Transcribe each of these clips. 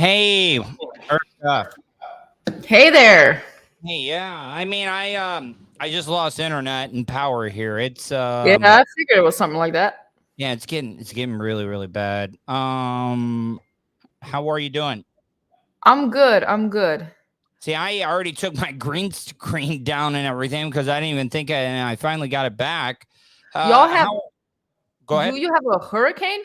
Hey, Hey there. hey, yeah. I just lost internet and power here. It's Yeah, I figured it was something like that. yeah, it's getting really really bad. How are you doing? I'm good. I'm good. See, I already took my green screen down and everything because I didn't even think and I finally got it back. Y'all have How? Go do ahead. you have a hurricane?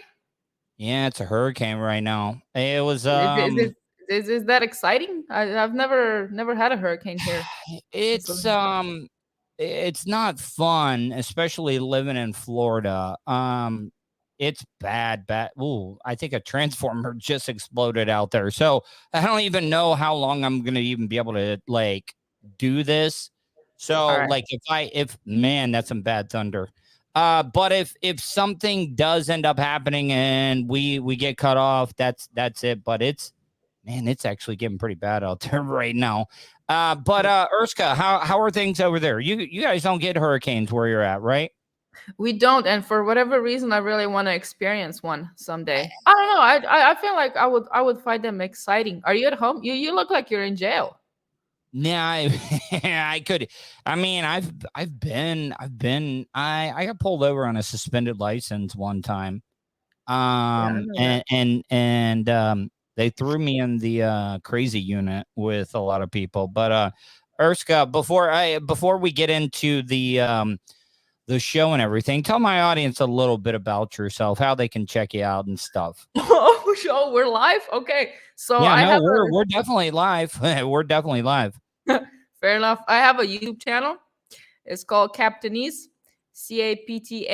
Yeah, it's a hurricane right now. It was Is it, is it is that exciting? I've never had a hurricane here in It's Slovenia. um it's not fun, especially living in Florida. It's bad. Ooh, I think a transformer just exploded out there. So I don't even know how long I'm gonna even be able to like do this. All So right. like if man, that's some bad thunder. But if something does end up happening and we get cut off, that's it. But it's actually getting pretty bad out there right now. But Urska, how are things over there? You guys don't get hurricanes where you're at, right? We don't, and for whatever reason, I really want to experience one someday. I don't know. I feel like I would find them exciting. Are you at home? You look like you're in jail. Yeah, I could. I mean, I got pulled over on a suspended license one time. Yeah, I know that. And they threw me in the crazy unit with a lot of people. But Urska, before we get into the show and everything, tell my audience a little bit about yourself, how they can check you out and stuff. Oh, show we're live. Okay, so Yeah, I no, have we're definitely live. We're definitely live. a fair enough. I have a YouTube channel. It's called Captainese, Captainese,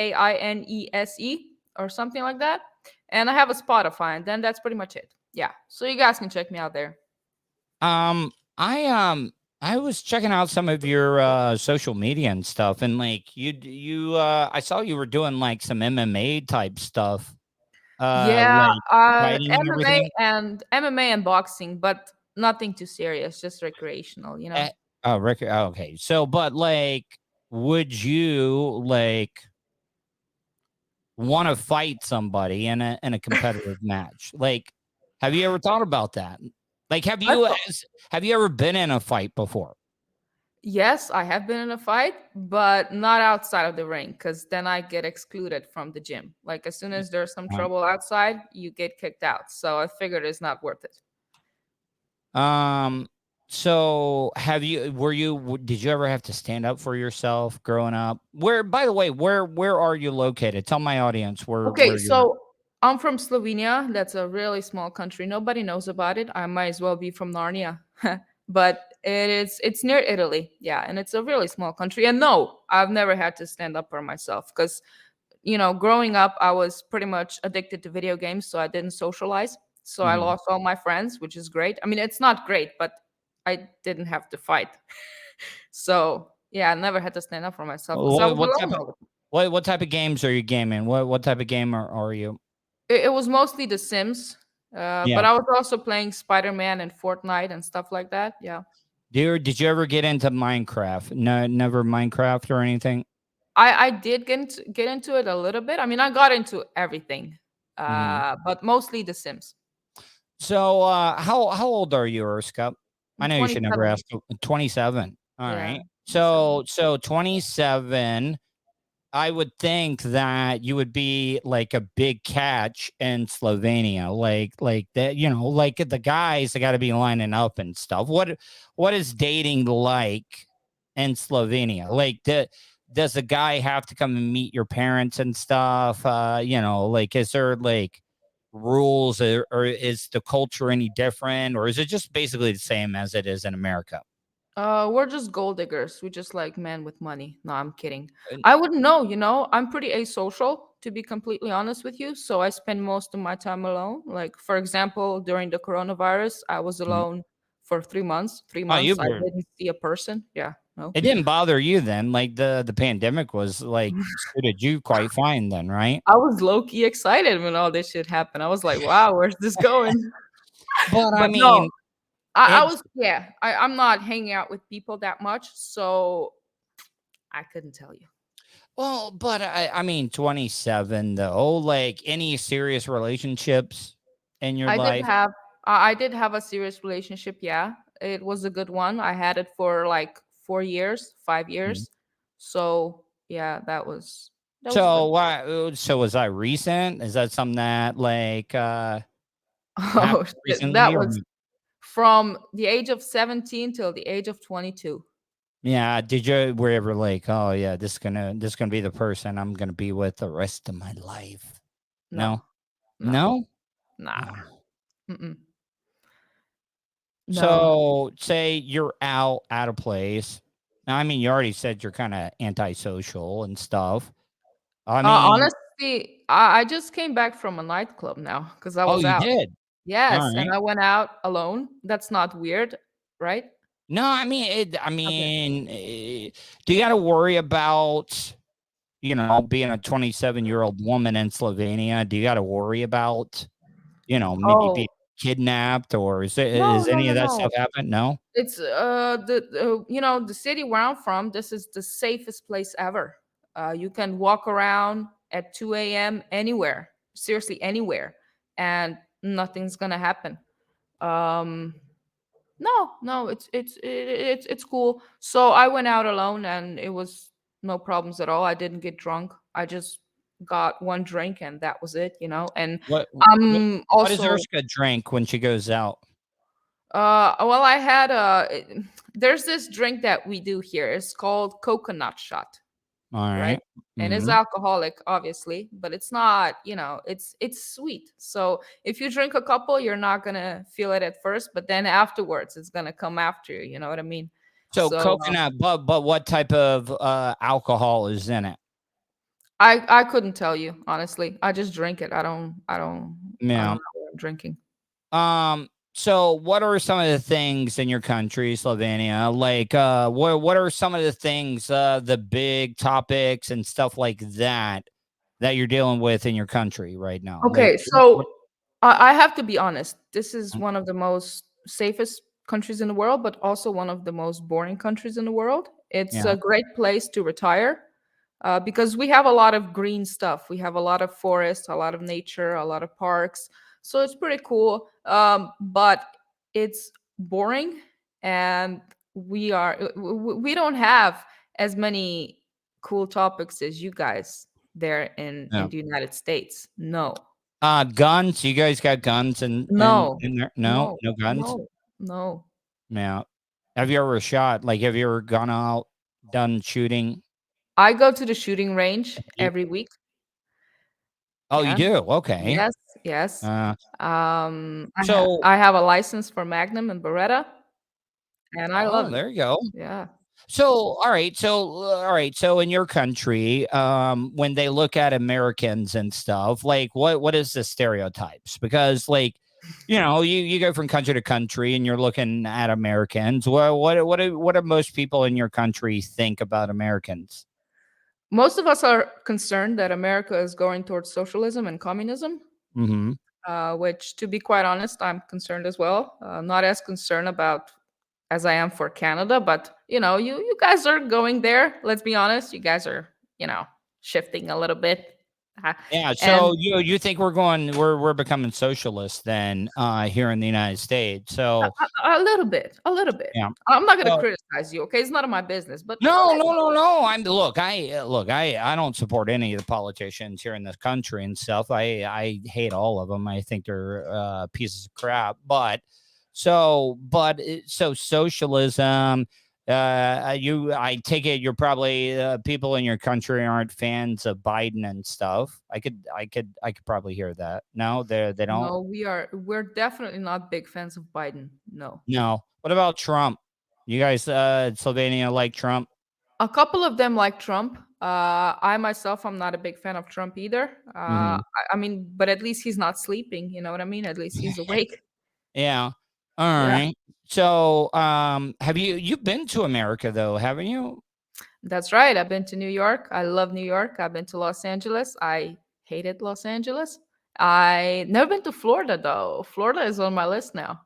or something like that. And I have a Spotify, and then that's pretty much it. Yeah. So you guys can check me out there. Um, I was checking out some of your social media and stuff, and like I saw you were doing like some MMA type stuff, Yeah, like fighting and MMA everything. and MMA and boxing, but nothing too serious, just recreational, you know. Eh, oh, Rick. Oh, okay. So, but like, would you like want to fight somebody in a competitive match? Like, have you ever thought about that? Like, I thought, have you ever been in a fight before? yes, I have been in a fight, but not outside of the ring, because then I get excluded from the gym. Like as soon as there's some Uh, trouble outside, you get kicked out. So I figured it's not worth it. Um, so did you ever have to stand up for yourself growing up? By the way, where are you located? Tell my audience Okay, where you're at. so I'm from Slovenia. That's a really small country. Nobody knows about it. I might as well be from Narnia. But it's near Italy. Yeah, and it's a really small country. And no, I've never had to stand up for myself because growing up I was pretty much addicted to video games, so I didn't socialize. So I Mhm. lost all my friends, which is great. I mean, it's not great, but I didn't have to fight. So, yeah, I never had to stand up for myself because I What was what type alone of all the time. what type of games are you gaming? What type of gamer are you? It was mostly The Sims, Yeah. but I was also playing Spider-Man and Fortnite and stuff like that. Yeah, Did you ever get into Minecraft? No, never Minecraft or anything. I did get into it a little bit. I mean, I got into everything, Mhm. but mostly The Sims. So, how old are you, Erskine? I I'm know you should never 27. ask. 27. All Yeah, right. 27. So 27. I would think that you would be like a big catch in Slovenia, like that. Like the guys that got to be lining up and stuff. What is dating like in Slovenia? Like, does a guy have to come and meet your parents and stuff? Like, is there like rules, or is the culture any different, or is it just basically the same as it is in America? We're just gold diggers. We just like men with money. No, I'm kidding. And- I wouldn't know, I'm pretty asocial, to be completely honest with you. So I spend most of my time alone. Like, for example, during the coronavirus, I was Mhm. alone for 3 months. Three Oh, you months, I were didn't see a person. Yeah, no. It didn't bother you then, like, the pandemic was, like, suited you quite fine then, right? I was low key excited when all this shit happened. I was like, wow, where's this going? But, I But no, mean, I it's was, yeah, I'm not hanging out with people that much. So I couldn't tell you. well, but I mean, 27 though, like, any serious relationships in your I did life? have I did have a serious relationship. Yeah, it was a good one. I had it for like 4 years, five Mhm. years. So yeah, that was good. So why? So was that recent? Is that something that like Oh, happened shit. That recently, or was from the age of 17 till the age of 22. yeah? Did you were you ever like, oh yeah, this is gonna be the person I'm gonna be with the rest of my life? No, No, no, no. nah. Oh. Mm-mm. No. So say you're out at a place. Now, I mean, you already said you're kind of antisocial and stuff. I mean, Honestly, I just came back from a nightclub now because I oh, was you out. did. All Yes, and right. I went out alone. That's not weird, right? No, I mean, I Okay. mean, do you got to worry about, being a 27-year-old woman in Slovenia? Do you got to worry about, maybe being Oh, kidnapped, or no, is no, any no, of that stuff no. happen? No. It's the city where I'm from. This is the safest place ever. You can walk around at 2 a.m. anywhere, seriously anywhere, and nothing's gonna happen. Um, no, no, it's cool. So I went out alone, and it was no problems at all. I didn't get drunk. I just got one drink, and that was it. And What what, I'm what does also Urska drink when she goes out? well, I had there's this drink that we do here. It's called coconut shot, All right? right. And it's Mm-hmm. alcoholic, obviously, but it's not, it's sweet. So if you drink a couple, you're not gonna feel it at first, but then afterwards, it's gonna come after you. You know what I mean? So So coconut, but what type of alcohol is in it? I couldn't tell you honestly. I just drink it. I don't Yeah. know what I'm drinking. So what are some of the things in your country, Slovenia? Like what are some of the things, the big topics and stuff like that you're dealing with in your country right now? Like Okay, what so I have to be honest. This is one of the most safest countries in the world, but also one of the most boring countries in the world. It's yeah. a great place to retire because we have a lot of green stuff. We have a lot of forest, a lot of nature, a lot of parks. So it's pretty cool. But it's boring, and we don't have as many cool topics as you guys there in Yeah. the United States. No. Guns, you guys got guns and No. in there? No, No. no guns? No. No. Yeah. Have you ever shot? Like have you ever gone out, done shooting? I go to the shooting range Have you? every week. Oh, you Yeah. do? Okay. Yes. Yes. Uh I so I have a license for Magnum and Beretta, and I love oh, it. there you go. Yeah. So, all right. So, in your country, when they look at Americans and stuff, like what is the stereotypes? Because, like, you go from country to country, and you're looking at Americans. Well, what do most people in your country think about Americans? Most of us are concerned that America is going towards socialism and communism, Hmm. which, to be quite honest, I'm concerned as well. Not as concerned about as I am for Canada, but you guys are going there. Let's be honest, you guys are shifting a little bit, uh, Yeah. and So you think we're becoming socialists then here in the United States? So a little bit, a little bit. yeah. I'm not going to So criticize you, okay? It's none of my business, but no, no, no, no. I don't support any of the politicians here in this country and stuff. I hate all of them. I think they're pieces of crap. So socialism. I take it you're probably people in your country aren't fans of Biden and stuff. I could probably hear that. No, they don't. no, we're definitely not big fans of Biden. No. No. What about Trump? You guys, Slovenia like Trump? A couple of them like Trump. I myself, I'm not a big fan of Trump either. Hmm. I mean, but at least he's not sleeping. You know what I mean? At least he's awake. Yeah. All Yeah, right. So, have you've been to America though, haven't you? that's right. I've been to New York. I love New York. I've been to Los Angeles. I hated Los Angeles. I never been to Florida though. Florida is on my list now.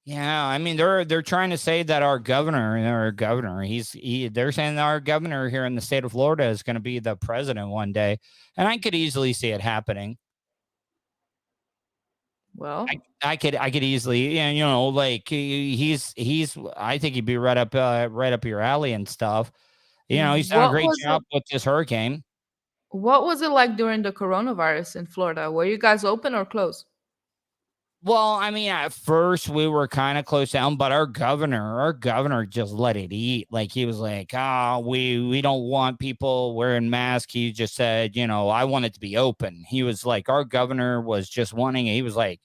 Yeah, I mean they're trying to say that they're saying that our governor here in the state of Florida is going to be the president one day, and I could easily see it happening. Well, I could easily, yeah, you know, like he's I think he'd be right up your alley and stuff. You know, he's done a what great was it? job with this hurricane. What was it like during the coronavirus in Florida? Were you guys open or closed? Well, I mean, at first we were kind of close down, but our governor just let it eat. Like he was like, "Ah, we don't want people wearing masks." He just said, you know, I want it to be open. He was like, our governor was just wanting. He was like,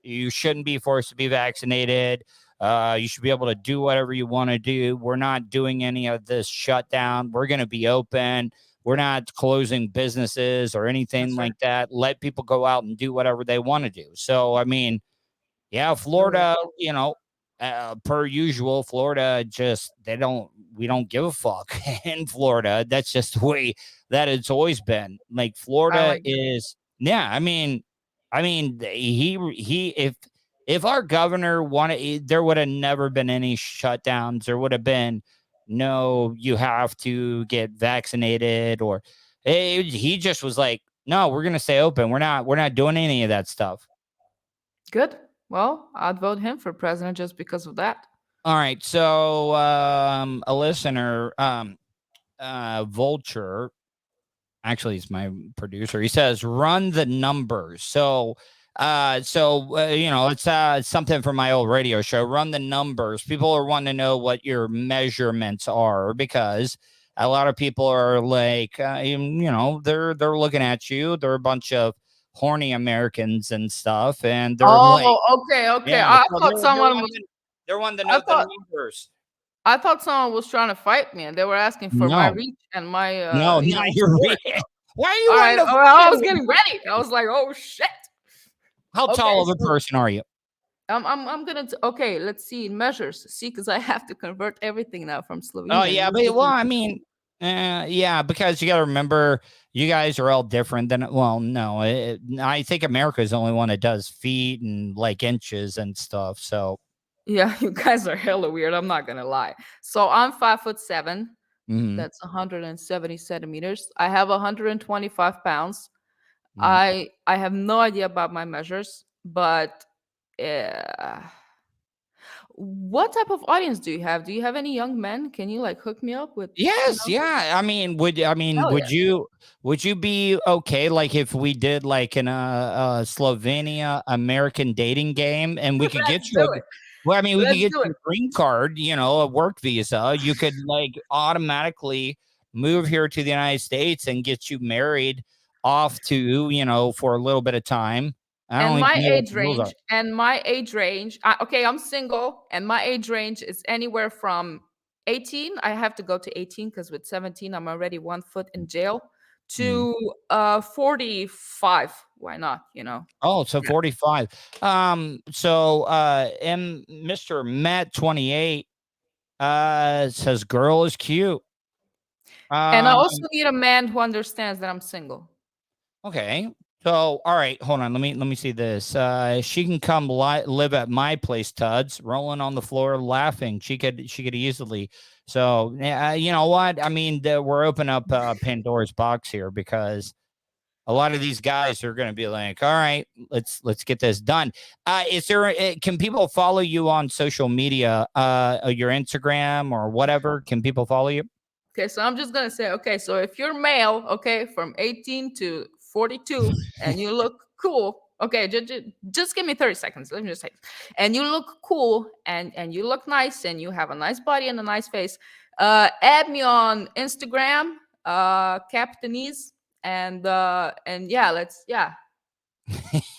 you shouldn't be forced to be vaccinated. You should be able to do whatever you want to do. We're not doing any of this shutdown. We're going to be open. We're not closing businesses or anything That's right. like that. Let people go out and do whatever they want to do. So, I mean, yeah, Really? Florida, you know, per usual, Florida just we don't give a fuck in Florida. That's just the way that it's always been. Like I Florida like that. is, yeah. I mean, if our governor wanted, there would have never been any shutdowns. There would have been no, you have to get vaccinated, or he just was like, no, we're gonna stay open. We're not doing any of that stuff. Good. Well, I'd vote him for president just because of that. All right. So a listener, Vulture, actually he's my producer. He says, run the numbers. You know, it's something from my old radio show. Run the numbers. People are wanting to know what your measurements are because a lot of people are like, you know, they're looking at you. They're a bunch of horny Americans and stuff, and they're like, Oh, okay, okay. yeah, so they're wanting to I know the thought numbers. I thought someone was trying to fight me and they were asking for my No, reach and my no, not your support. real. Why are you All wanting right. to Oh, I fight was anyone? getting ready. I was like, "Oh shit." How Okay, tall of a so person are you? I'm gonna okay. Let's see measures. See, because I have to convert everything now from Oh Slovenian. yeah, You but give well, me I mean, yeah, because you got to remember, you guys are all different than. Well, no, I think America is the only one that does feet and like inches and stuff. So, yeah, you guys are hella weird. I'm not gonna lie. So I'm 5'7". mhm, That's 170 centimeters. I have 125 pounds. mhm. I have no idea about my measures, but uh, what type of audience do you have? Do you have any young men? Can you like hook me up with, you Yes, know? yeah. I mean, Hell yeah. would you be okay like if we did like an Slovenia American dating game and we could get Let's you do a it. well, I mean, we could Let's get do it. you a green card, you know, a work visa. You could like automatically move here to the United States and get you married off to, you know, for a little bit of time. I And don't even my know what age the rules are. range, and my age range, okay, I'm single, and my age range is anywhere from 18. I have to go to 18 because with 17, I'm already 1 foot in jail, Mhm. to 45. Why not? You know? Oh, so Yeah. 45. Mr. Matt 28 says girl is cute. And I Um, also need a man who understands that I'm single. okay. So, all right, hold on. Let me see this. She can come live at my place, Tuds, rolling on the floor, laughing. She could easily. So, yeah, you know what? I mean, we're opening up Pandora's box here because a lot of these guys are going to be like, all right, let's get this done. Is there? Can people follow you on social media? Your Instagram or whatever? Can people follow you? Okay, so I'm just gonna say, okay, so if you're male, okay, from 18 to 42, and you look cool, okay, just give me 30 seconds. Let me just say, and you look cool, and you look nice, and you have a nice body and a nice face. Add me on Instagram, Captainese, and yeah, let's yeah.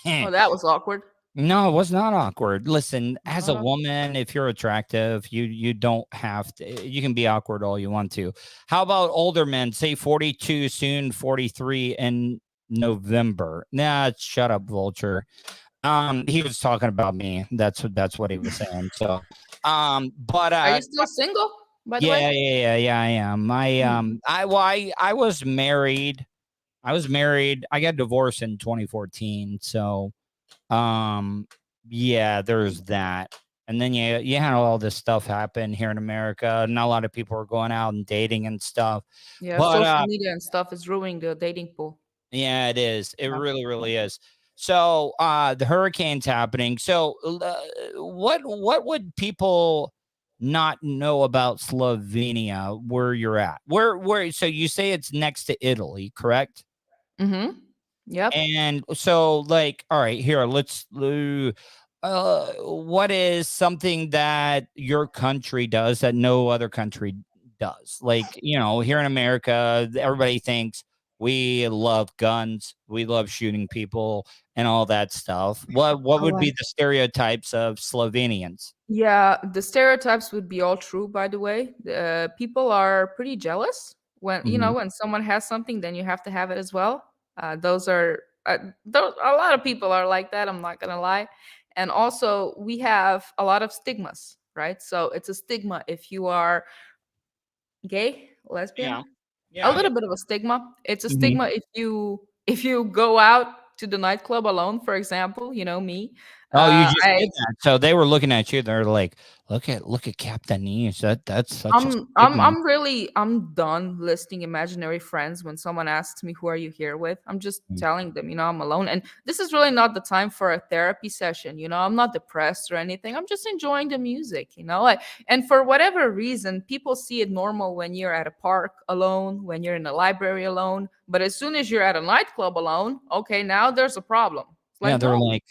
Oh, that was awkward. No, it was not awkward. Listen, as a Uh, woman, if you're attractive, you don't have to. You can be awkward all you want to. How about older men? Say 42, soon 43 in November. Nah, shut up, Vulture. He was talking about me. That's what he was saying. So, but are you still single, by the way? yeah, I am. Hmm. I was married. I got divorced in 2014. So, um, yeah, there's that. And then you had all this stuff happen here in America. Not a lot of people are going out and dating and stuff. Yeah, But social media and stuff is ruining the dating pool. yeah, it is. It Yeah. really, really is. So the hurricane's happening. So what would people not know about Slovenia where you're at? Where so you say it's next to Italy, correct? Mm-hmm. Yep. And so, like, all right, here, what is something that your country does that no other country does? Like, here in America, everybody thinks we love guns, we love shooting people, and all that stuff. What All would be right. the stereotypes of Slovenians? Yeah, the stereotypes would be all true, by the way. People are pretty jealous when, Mhm. when someone has something, then you have to have it as well. Those, a lot of people are like that. I'm not gonna lie. And also, we have a lot of stigmas, right? So it's a stigma if you are gay, lesbian, Yeah. a Yeah. Yeah. little bit of a stigma. It's a Mhm. stigma if you go out to the nightclub alone, for example. Me. Oh, you just I did that. So they were looking at you. They're like, look at Captainese. That's such a stigma. I'm done listing imaginary friends when someone asks me who are you here with. I'm just telling them, I'm alone. And this is really not the time for a therapy session. I'm not depressed or anything. I'm just enjoying the music. And for whatever reason, people see it normal when you're at a park alone, when you're in a library alone. But as soon as you're at a nightclub alone, okay, now there's a problem. It's Yeah, like, they're no. like,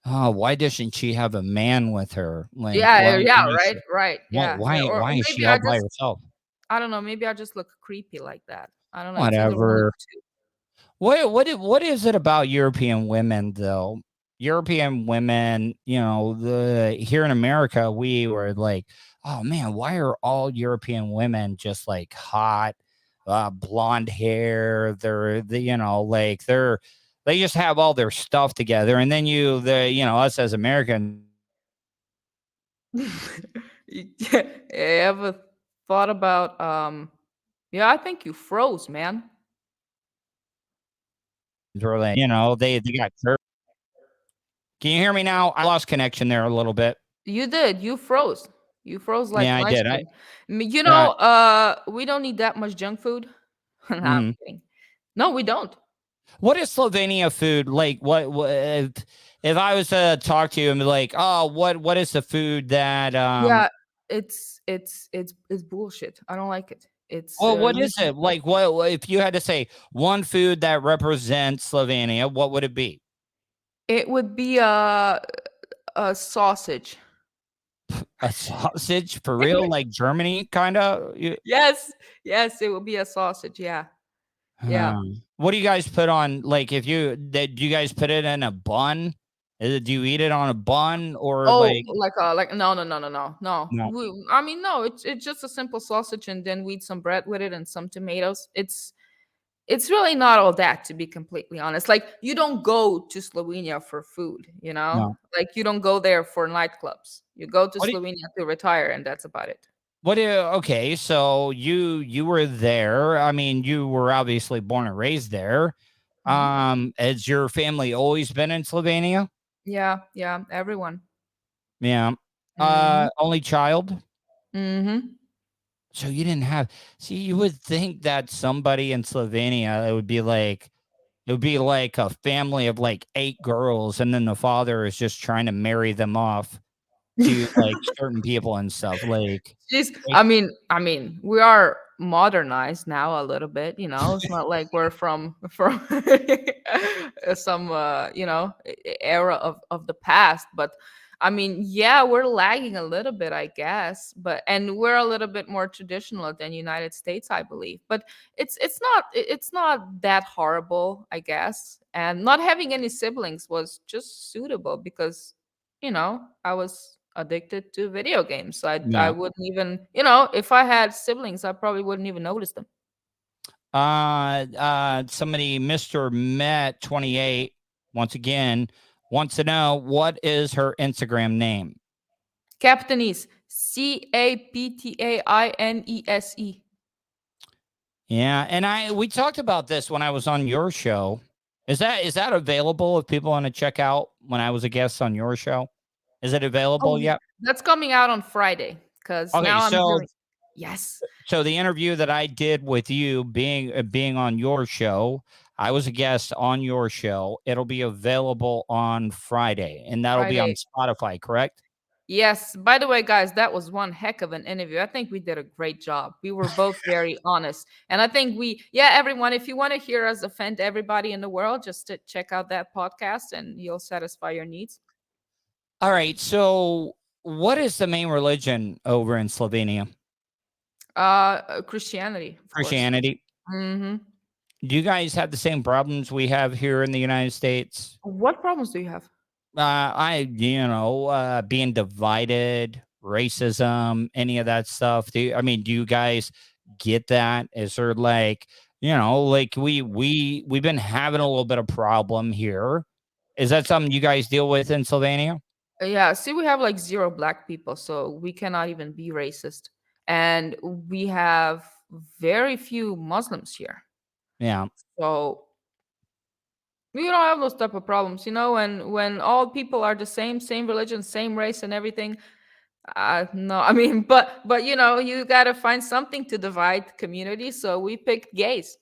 "Oh, why doesn't she have a man with her? Like, Yeah, yeah, why is right, she right. Yeah. Yeah. Or why is she maybe all by herself?" I don't know, maybe I just look creepy like that. I don't know. It's either one of Whatever. the two. What is it about European women though? European women, the here in America, we were like, "Oh man, why are all European women just like hot, blonde hair? Like they just have all their stuff together." And then us as Americans You ever thought about yeah, I think you froze, man. were like, they got curves. Can you hear me now? I lost connection there a little bit. You did. You froze. You froze like Yeah, I an ice did. cream. Uh, We don't need that much junk food. Nah, I'm mhm. kidding. No, we don't. What is Slovenia food like? What if I was to talk to you and be like, oh, what is the food that Yeah, it's bullshit. I don't like it. It's well, what is usually it like? What if you had to say one food that represents Slovenia? What would it be? it would be a sausage. A sausage for real, like Germany, kind of. Yes, yes, it would be a sausage. Yeah, yeah. What do you guys put on? Like, if do you guys put it in a bun? Do you eat it on a bun or Oh, like like no, no, no, no, no, no. no? I mean, no. It's just a simple sausage, and then we eat some bread with it and some tomatoes. It's really not all that, to be completely honest. Like you don't go to Slovenia for food, No. Like you don't go there for nightclubs. You go to What do Slovenia to retire, and that's about it. okay, so you were there. I mean, you were obviously born and raised there. Mhm. Has your family always been in Slovenia? Yeah, yeah. Everyone. Yeah. Mhm. Only child? Mhm. So you didn't have see, you would think that somebody in Slovenia, it would be like a family of like 8 girls, and then the father is just trying to marry them off to like certain people and stuff. Jeez, Like I mean, we are modernized now a little bit. It's not like we're from some era of the past, but I mean, yeah, we're lagging a little bit, I guess, and we're a little bit more traditional than United States, I believe. But it's not that horrible, I guess. And not having any siblings was just suitable because I was addicted to video games. I yeah. wouldn't even, if I had siblings, I probably wouldn't even notice them. Somebody, Mr. Met 28, once again, wants to know what is her Instagram name. Captainese, Captainese. Yeah, and we talked about this when I was on your show. Is that available if people want to check out when I was a guest on your show? Is it Oh, available yet? that's coming out on Friday because Okay, now I'm so doing. Yes. so the interview that I did with you being on your show, I was a guest on your show. It'll be available on Friday, and that'll be on Friday. Spotify, correct? Yes. By the way, guys, that was one heck of an interview. I think we did a great job. We were both very honest. And I think yeah, everyone, if you want to hear us offend everybody in the world, just to check out that podcast and you'll satisfy your needs. All right. So, what is the main religion over in Slovenia? Christianity, of course. Christianity. Hmm. Do you guys have the same problems we have here in the United States? What problems do you have? Being divided, racism, any of that stuff. Do you guys get that? Is there like, like we've been having a little bit of problem here. Is that something you guys deal with in Slovenia? Yeah, see, we have like zero black people, so we cannot even be racist. And we have very few Muslims here. Yeah. So we don't have those type of problems, when all people are the same religion, same race and everything. No, I mean, but you gotta find something to divide community. So we picked gays.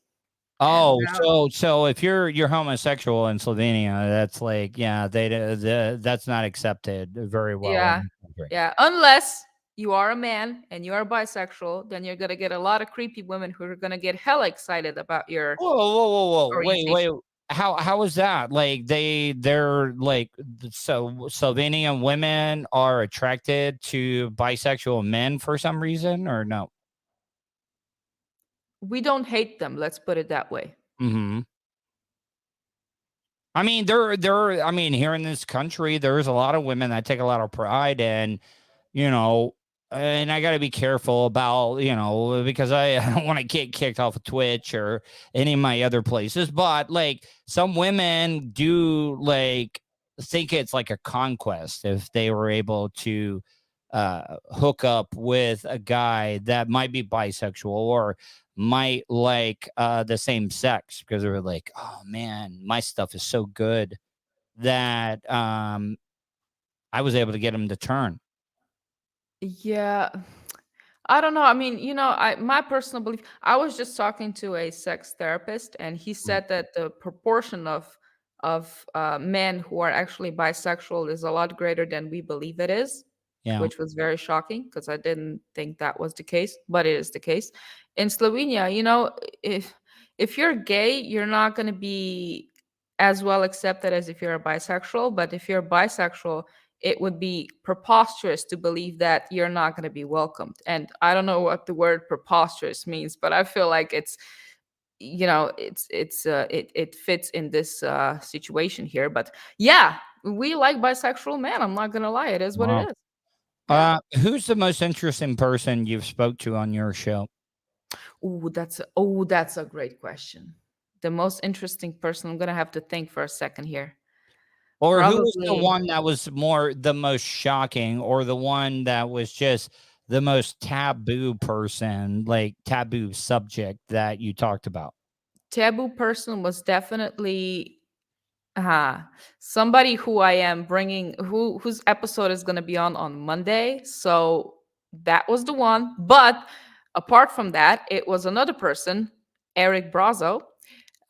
And Oh, so if you're homosexual in Slovenia, that's like, yeah, that's not accepted very well in yeah, the country. yeah. Unless you are a man and you are bisexual, then you're gonna get a lot of creepy women who are gonna get hella excited about your Whoa, whoa, whoa, whoa! Wait, orientation. wait. How is that? Like they're like so Slovenian women are attracted to bisexual men for some reason, or no? We don't hate them, let's put it that way. Hmm. I mean, here in this country, there's a lot of women that take a lot of pride in, you know, and I got to be careful about, because I don't want to get kicked off of Twitch or any of my other places. But like some women do like think it's like a conquest if they were able to hook up with a guy that might be bisexual or might like the same sex because they're like, oh man, my stuff is so good that I was able to get him to turn. Yeah. I don't know. I mean, I my personal belief, I was just talking to a sex therapist and he Mm. said that the proportion of men who are actually bisexual is a lot greater than we believe it is, Yeah. which was very shocking because I didn't think that was the case, but it is the case. In Slovenia, if you're gay, you're not going to be as well accepted as if you're a bisexual, but if you're bisexual, it would be preposterous to believe that you're not going to be welcomed. And I don't know what the word preposterous means, but I feel like it fits in this situation here. But yeah, we like bisexual men. I'm not going to lie. It is what it Wow. is. Yeah. Who's the most interesting person you've spoke to on your show? That's a great question. The most interesting person, I'm going to have to think for a second here. Or who was the Probably one that was the most shocking, or the one that was just the most taboo person, like taboo subject that you talked about? taboo person was definitely somebody who I am bringing, whose episode is going to be on Monday. So that was the one. But apart from that, it was another person, Eric Brazo.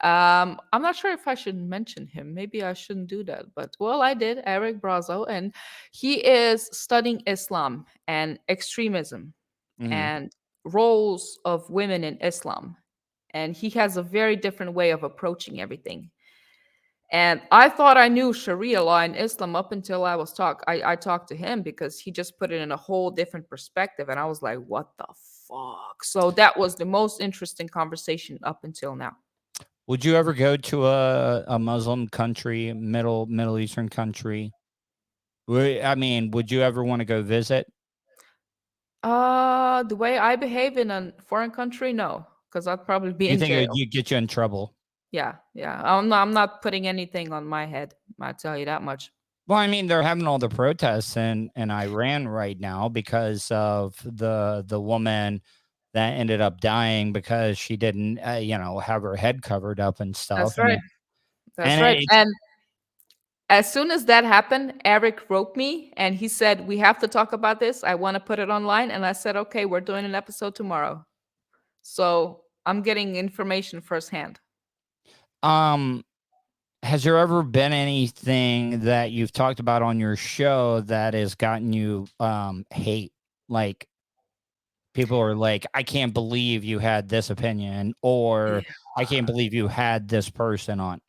I'm not sure if I should mention him. Maybe I shouldn't do that. But well, I did, Eric Brazo, and he is studying Islam and extremism Mhm. and roles of women in Islam. And he has a very different way of approaching everything. And I thought I knew Sharia law in Islam up until I talked to him because he just put it in a whole different perspective. And I was like, what the fuck? So that was the most interesting conversation up until now. Would you ever go to a Muslim country, Middle Eastern country? Would you ever want to go visit? The way I behave in a foreign country, no, because I'd probably be You in think jail. you get you in trouble? Yeah, yeah. I'm not putting anything on my head. I tell you that much. Well, I mean, they're having all the protests in Iran right now because of the woman that ended up dying because she didn't, have her head covered up and stuff, That's right. That's and right. it's And as soon as that happened, Eric wrote me and he said, we have to talk about this. I want to put it online. And I said, okay, we're doing an episode tomorrow. So I'm getting information firsthand. Um, has there ever been anything that you've talked about on your show that has gotten you hate? Like people are like, I can't believe you had this opinion, or Yeah. I can't believe you had this person on.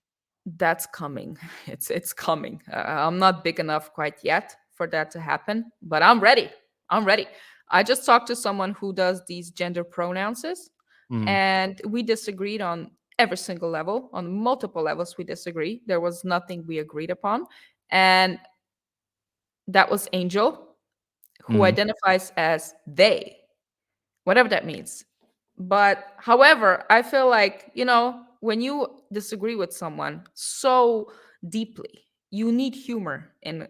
That's coming. It's coming. I'm not big enough quite yet for that to happen, but I'm ready. I'm ready. I just talked to someone who does these gender pronouns, Mm, and we disagreed on every single level. On multiple levels we disagree. There was nothing we agreed upon, and that was Angel, who mm. identifies as they, whatever that means. But however, I feel like, when you disagree with someone so deeply, you need humor in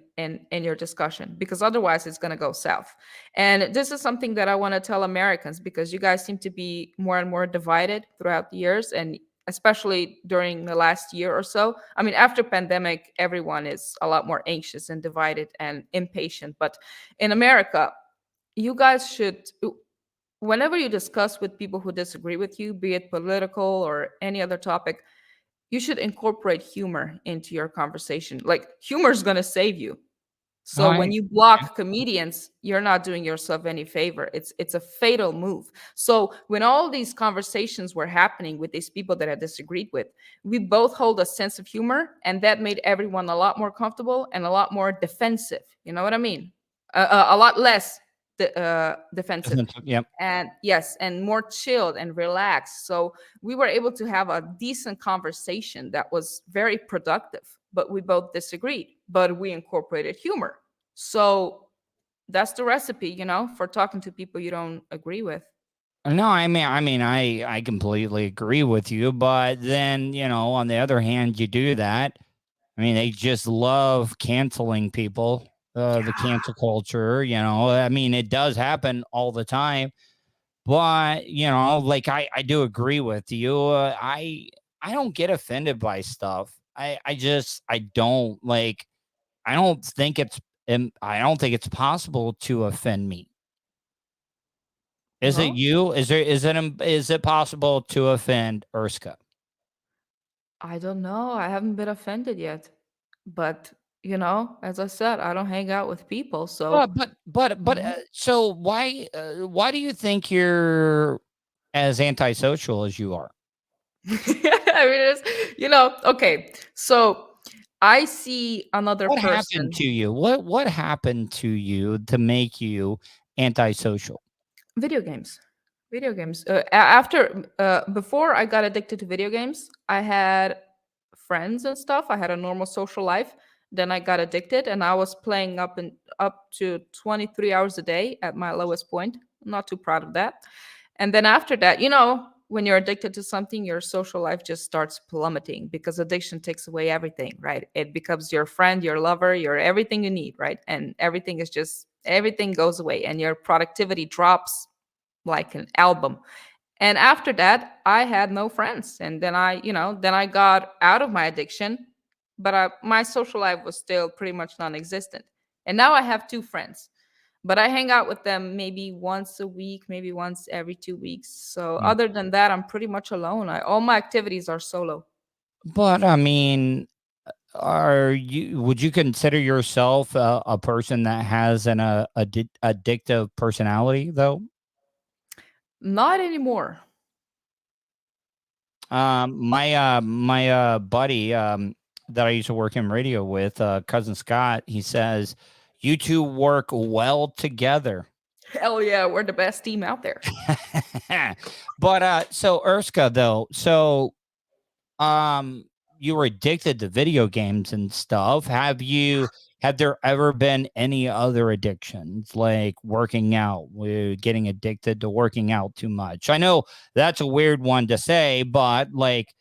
your discussion, because otherwise it's going to go south. And this is something that I want to tell Americans, because you guys seem to be more and more divided throughout the years, and especially during the last year or so. I mean, after pandemic, everyone is a lot more anxious and divided and impatient, but in America, you guys should, whenever you discuss with people who disagree with you, be it political or any other topic, you should incorporate humor into your conversation. Like, humor is going to save you. All So when right. you block comedians, you're not doing yourself any favor. It's a fatal move. So when all these conversations were happening with these people that I disagreed with, we both hold a sense of humor, and that made everyone a lot more comfortable and a lot more defensive. You know what I mean? A lot less defensive, Yep. and yes, and more chilled and relaxed. So we were able to have a decent conversation that was very productive, but we both disagreed, but we incorporated humor. So that's the recipe, for talking to people you don't agree with. No, I completely agree with you, but then, on the other hand, you do that. I mean, they just love canceling people, the Yeah. cancel culture, I mean, it does happen all the time, but, like I do agree with you. I don't get offended by stuff. I don't like, I don't think it's possible to offend me. Is it Well, you? Is it possible to offend Urska? I don't know. I haven't been offended yet. But, as I said, I don't hang out with people. So, Mhm. So why do you think you're as antisocial as you are? I mean, okay. So I see another What happened person. to you? What happened to you to make you antisocial? Video games. Video games. After, before I got addicted to video games, I had friends and stuff. I had a normal social life. Then I got addicted, and I was playing up to 23 hours a day at my lowest point. I'm not too proud of that. And then after that, when you're addicted to something, your social life just starts plummeting, because addiction takes away everything, right? It becomes your friend, your lover, your everything you need, right? And everything goes away, and your productivity drops like an album. And after that, I had no friends. And then I got out of my addiction, but my social life was still pretty much non-existent. And now I have two friends, but I hang out with them maybe once a week, maybe once every 2 weeks. So Mm. other than that, I'm pretty much alone. All my activities are solo. But I mean, would you consider yourself a person that has an addictive personality though? Not anymore. My buddy that I used to work in radio with, cousin Scott, he says you two work well together. Hell yeah, we're the best team out there. But so Urska though, um you were addicted to video games and stuff. Have there ever been any other addictions like working out, getting addicted to working out too much? I know that's a weird one to say, but like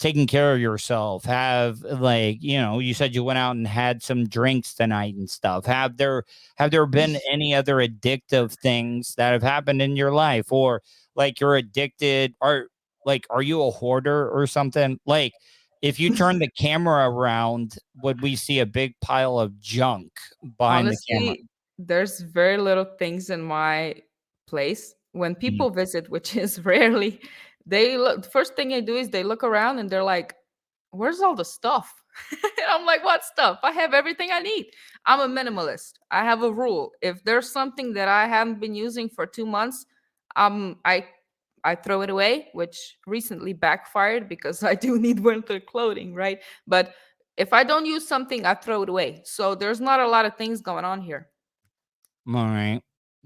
taking care of yourself, have like, you said you went out and had some drinks tonight and stuff. Have there been any other addictive things that have happened in your life, or like you're addicted, or like, are you a hoarder or something? Like, if you turn the camera around, would we see a big pile of junk behind the camera? Honestly, there's very little things in my place. When Mhm. people visit, which is rarely, they look. The first thing they do is they look around and they're like, where's all the stuff? And I'm like, what stuff? I have everything I need. I'm a minimalist. I have a rule. If there's something that I haven't been using for 2 months, um, I I throw it away, which recently backfired because I do need winter clothing, right? But if I don't use something, I throw it away. So there's not a lot of things going on here. All right.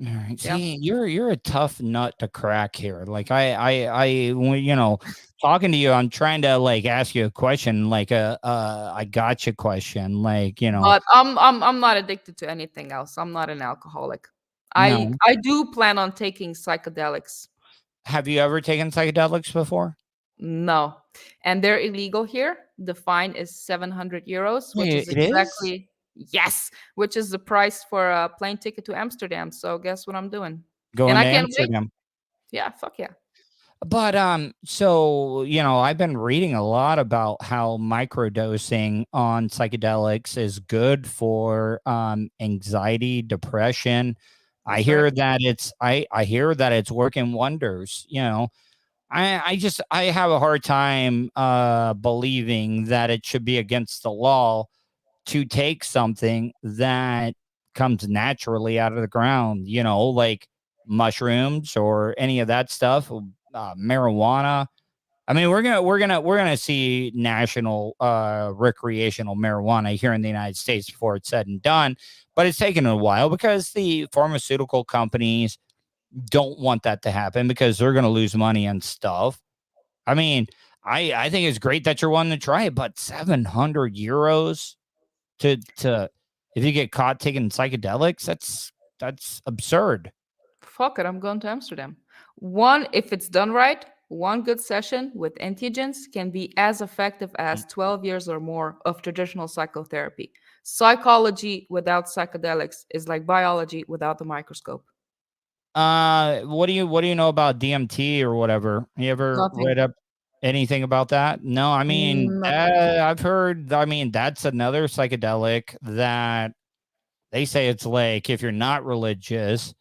All right. Yeah. See, you're a tough nut to crack here. Like when, talking to you, I'm trying to like ask you a question, like I gotcha question, like But I'm not addicted to anything else. I'm not an alcoholic. I no. I do plan on taking psychedelics. Have you ever taken psychedelics before? No. And they're illegal here. The fine is 700 euros, which Wait, is it is exactly, yes, which is the price for a plane ticket to Amsterdam. So guess what I'm doing? And going I to can't wait. Amsterdam. Yeah, fuck yeah. But so I've been reading a lot about how microdosing on psychedelics is good for anxiety, depression. I That's right. hear that I hear that it's working wonders. I have a hard time believing that it should be against the law to take something that comes naturally out of the ground, like mushrooms or any of that stuff, marijuana. I mean, we're gonna see national recreational marijuana here in the United States before it's said and done, but it's taken a while because the pharmaceutical companies don't want that to happen because they're gonna lose money and stuff. I mean, I think it's great that you're wanting to try it, but 700 euros to if you get caught taking psychedelics, that's absurd. Fuck it. I'm going to Amsterdam. One, if it's done right, one good session with entheogens can be as effective as 12 years or more of traditional psychotherapy. Psychology without psychedelics is like biology without the microscope. What do you know about DMT or whatever? You ever Nothing. read up anything about that? No, I mean, Nothing. I've heard. I mean, that's another psychedelic that they say it's like if you're not religious,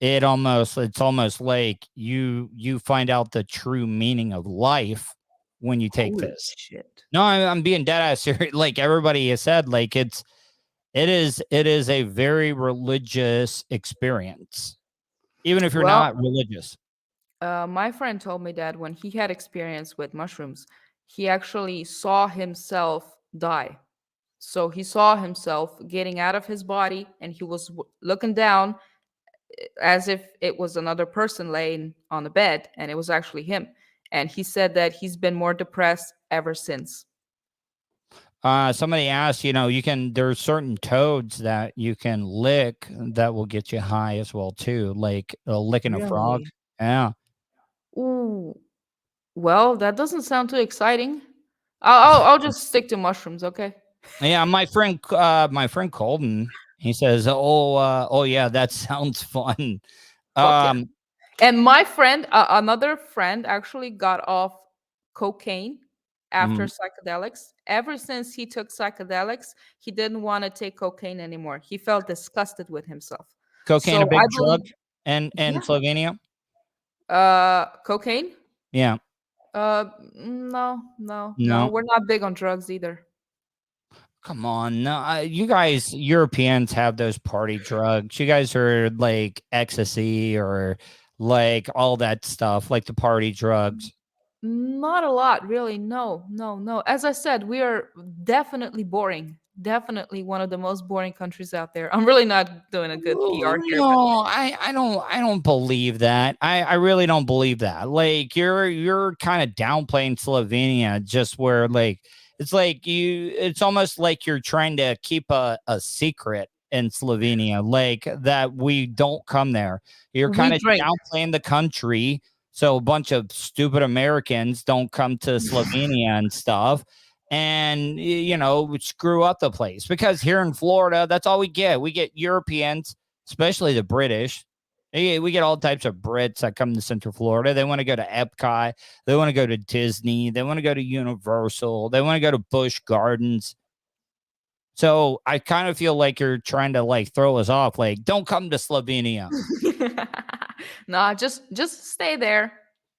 it's almost like you find out the true meaning of life when you take Holy this. shit. No, I'm being dead ass serious. Like everybody has said, like it is a very religious experience, even if you're Well, not religious. my friend told me that when he had experience with mushrooms, he actually saw himself die. So he saw himself getting out of his body and he was looking down as if it was another person laying on the bed and it was actually him. And he said that he's been more depressed ever since. Somebody asked, there's certain toads that you can lick that will get you high as well too, like licking a frog. Really? Yeah. Ooh. Well, that doesn't sound too exciting. I'll just stick to mushrooms, okay? Yeah, my friend Colton, he says, "Oh yeah, that sounds fun." Fuck yeah. Um, And my friend, another friend, actually got off cocaine after mm, psychedelics. Ever since he took psychedelics, he didn't want to take cocaine anymore. He felt disgusted with himself. cocaine So a I big drug believe, in yeah, Slovenia? cocaine. Yeah, No, no, no. no. We're not big on drugs either. Come on, no, you guys, Europeans have those party drugs. You guys are like ecstasy or like all that stuff, like the party drugs. Not a lot, really. No, no, no. As I said, we are definitely boring. Definitely one of the most boring countries out there. I'm really not doing a good PR here, but No, I don't believe that. I really don't believe that. Like you're kind of downplaying Slovenia just where like it's almost like you're trying to keep a secret in Slovenia, like that we don't come there. You're we kind of drink. downplaying the country so a bunch of stupid Americans don't come to Slovenia and stuff and screw up the place because here in Florida, that's all we get Europeans, especially the British. We get all types of Brits that come to Central Florida. They want to go to Epcot, they want to go to Disney, they want to go to Universal, they want to go to Busch Gardens. So I kind of feel like you're trying to like throw us off, like don't come to Slovenia. Nah, just stay there.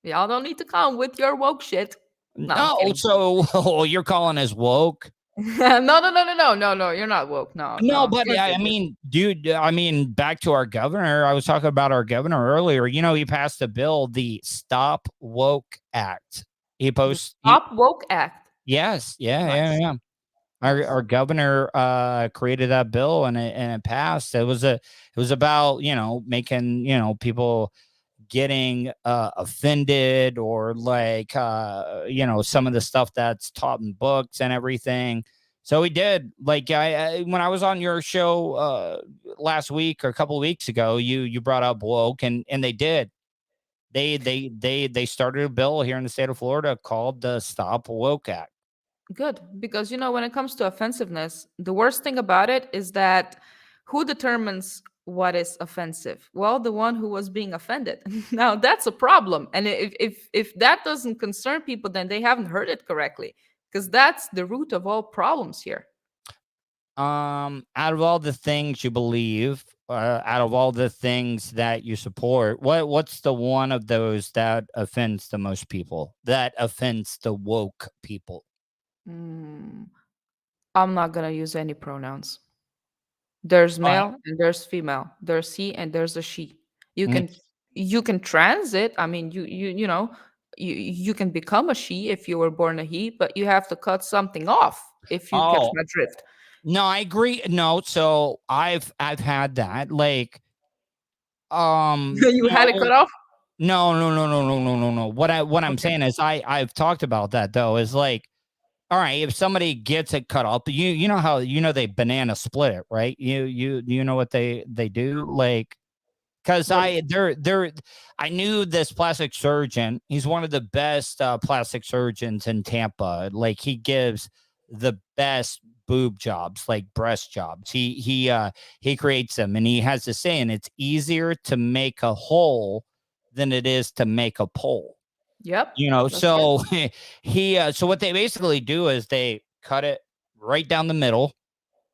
Y'all don't need to come with your woke shit. No, I'm No, kidding. so you're calling us woke? No, no, no, no, no, no, no. You're not woke. No, No, no. but You're I good. You're mean, dude, I mean, back to our governor. I was talking about our governor earlier. You know, he passed a bill, the Stop Woke Act. He the posts, Stop Woke Act. yes, yeah, Nice, yeah. Our nice. governor created that bill and it passed. It was about, you know, making, you know, people getting offended or like you know, some of the stuff that's taught in books and everything. So we did, like, I when I was on your show last week or a couple of weeks ago, you brought up woke, and they did. They started a bill here in the state of Florida called the Stop Woke Act. Good, because when it comes to offensiveness, the worst thing about it is that who determines what is offensive? Well, the one who was being offended. Now that's a problem, and if that doesn't concern people, then they haven't heard it correctly, because that's the root of all problems here. Out of all the things you believe, out of all the things that you support, what's the one of those that offends the most people? That offends the woke people? Mm, I'm not gonna use any pronouns. There's Uh, male and there's female. There's he and there's a she. You mm, can you can transit. I mean, you can become a she if you were born a he, but you have to cut something off if you catch oh my drift. no, I agree. No, so I've had that. Like, You you had it know, cut off? no. What I'm Okay. saying is I've talked about that though. Is like, all right, if somebody gets it cut off, you know how, you know, they banana split it, right? You know what they do, like, because What? I knew this plastic surgeon. He's one of the best plastic surgeons in Tampa. Like, he gives the best boob jobs, like breast jobs. He creates them, and he has this saying: it's easier to make a hole than it is to make a pole. Yep. You know, That's right. so so what they basically do is they cut it right down the middle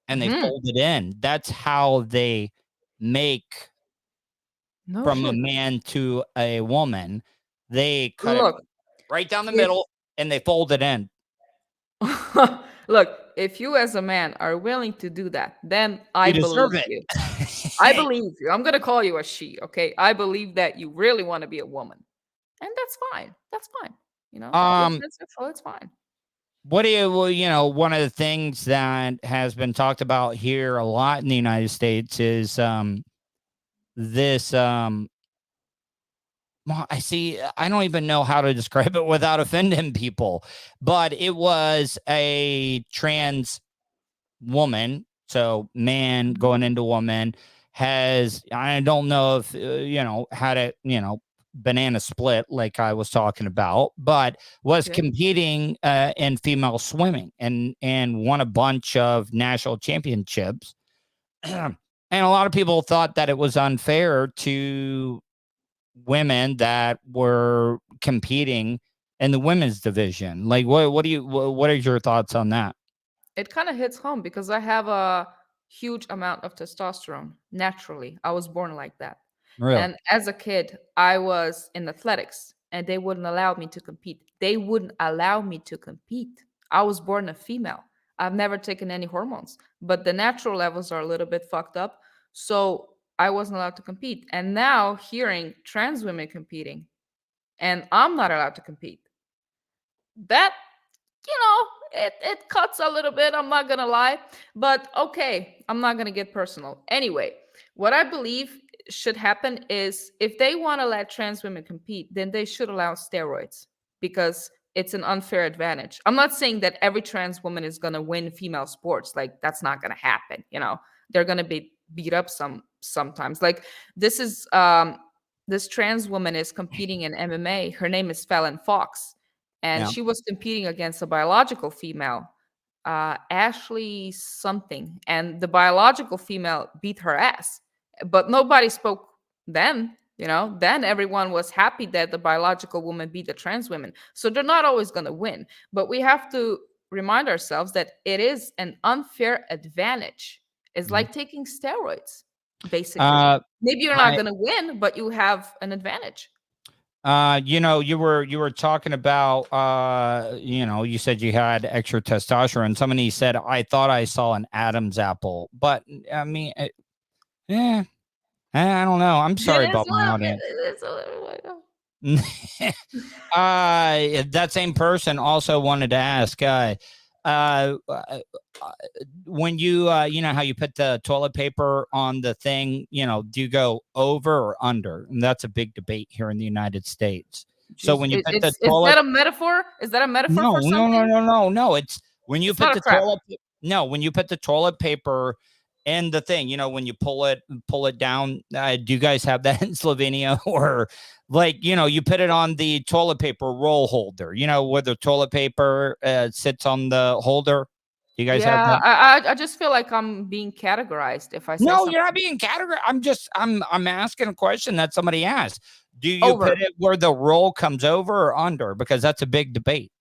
and they Hmm. fold it in. That's how they make No from a shit. man to a woman. They cut it Look, right down the if middle and they fold it in. look, if you as a man are willing to do that, then I You deserve believe it. you. I believe you. I'm gonna call you a she, okay? I believe that you really want to be a woman. And that's fine. That's fine. You're um, transsexual, it's fine. what do you, well, you know, one of the things that has been talked about here a lot in the United States is this well, I see. I don't even know how to describe it without offending people, but it was a trans woman, so man Mhm. going into woman, has, I don't know if you know, had it, you know, banana split like I was talking about, but was Okay. competing in female swimming and won a bunch of national championships. And a lot of people thought that it was unfair to women that were competing in the women's division. Like, what are your thoughts on that? It kind of hits home because I have a huge amount of testosterone naturally. I was born like that. Really? And as a kid, I was in athletics and they wouldn't allow me to compete. They wouldn't allow me to compete. I was born a female. I've never taken any hormones, but the natural levels are a little bit fucked up. So I wasn't allowed to compete. And now hearing trans women competing and I'm not allowed to compete, that it cuts a little bit, I'm not gonna lie. But okay, I'm not gonna get personal. Anyway, what I believe should happen is if they want to let trans women compete, then they should allow steroids because it's an unfair advantage. I'm not saying that every trans woman is gonna win female sports. Like that's not gonna happen. They're gonna be beat up sometimes. Like this is this trans woman is competing in MMA. Her name is Fallon Fox, and Yeah. she was competing against a biological female, Ashley something, and the biological female beat her ass. But nobody spoke then. Then everyone was happy that the biological woman beat the trans women. So they're not always going to win. But we have to remind ourselves that it is an unfair advantage. It's Mhm. like taking steroids, basically. Uh, Maybe you're not I going to win, but you have an advantage. You were talking about, you said you had extra testosterone. Somebody said, I thought I saw an Adam's apple, but I mean, yeah, I don't know. I'm It sorry is about a my little bit. audience. It is a little bit. That same person also wanted to ask, uh, uh, when you know how you put the toilet paper on the thing, do you go over or under? And that's a big debate here in the United States. So Jeez, when you put the is toilet that a metaphor? Is that a metaphor for No, no, no, something? no, no, no. It's when you It's put not a the trap. when you put the toilet paper in the thing, when you pull it down. Do you guys have that in Slovenia? Or like, you put it on the toilet paper roll holder, where the toilet paper sits on the holder. Do you guys have Yeah, that? I just feel like I'm being categorized if I say No, you're not something being categorized. I'm asking a question that somebody asked. Do you put over, it where the roll comes over or under? Because that's a big debate.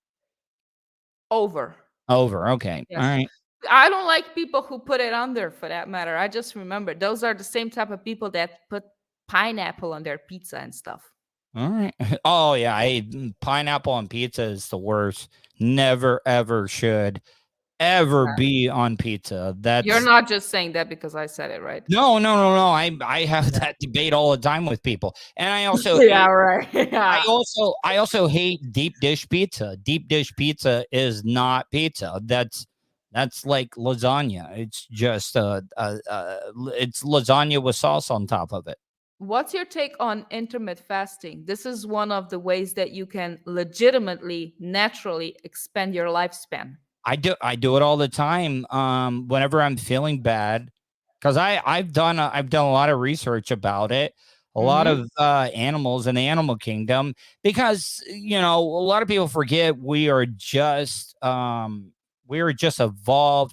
over. Over. Okay. All Yes. right. I don't like people who put it under for that matter. I just remember those are the same type of people that put pineapple on their pizza and stuff. All right. Oh yeah, pineapple on pizza is the worst. Never ever should ever Yeah. be on pizza. You're That's not just saying that because I said it, right? no, no, no, no. I have that debate all the time with people, and I also Yeah, hate. right. I Yeah. also I also hate deep dish pizza. Deep dish pizza is not pizza. That's like lasagna. It's just it's lasagna with sauce on top of it. What's your take on intermittent fasting? This is one of the ways that you can legitimately, naturally expand your lifespan. I do it all the time. Whenever I'm feeling bad, because I've done a lot of research about it. A lot Mm-hmm. of animals in the animal kingdom, because a lot of people forget we are just evolved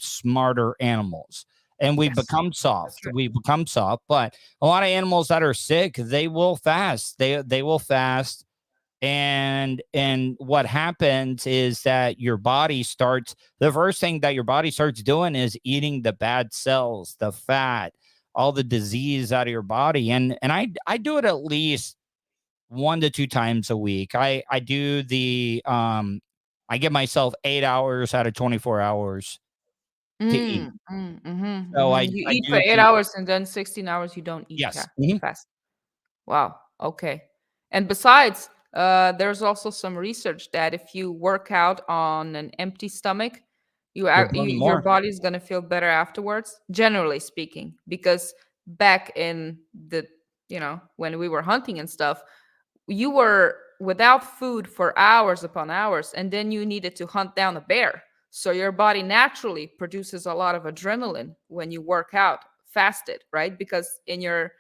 smarter animals, and we Yes, become that's soft. right. We become soft, but a lot of animals that are sick, they will fast. They will fast, and what happens is that your body starts the first thing that your body starts doing is eating the bad cells, the fat, all the disease out of your body. And I do it at least 1 to 2 times a week. I do the I give myself 8 hours out of 24 hours to eat. So I You I eat for do eight keep. hours and then 16 hours you don't eat Yes. Mhm. fast. Wow. Okay. And besides, there's also some research that if you work out on an empty stomach, You're burning your more. body's gonna feel better afterwards. Generally speaking, because back in the when we were hunting and stuff, you were without food for hours upon hours, and then you needed to hunt down a bear. So your body naturally produces a lot of adrenaline when you work out fasted, right? Because in your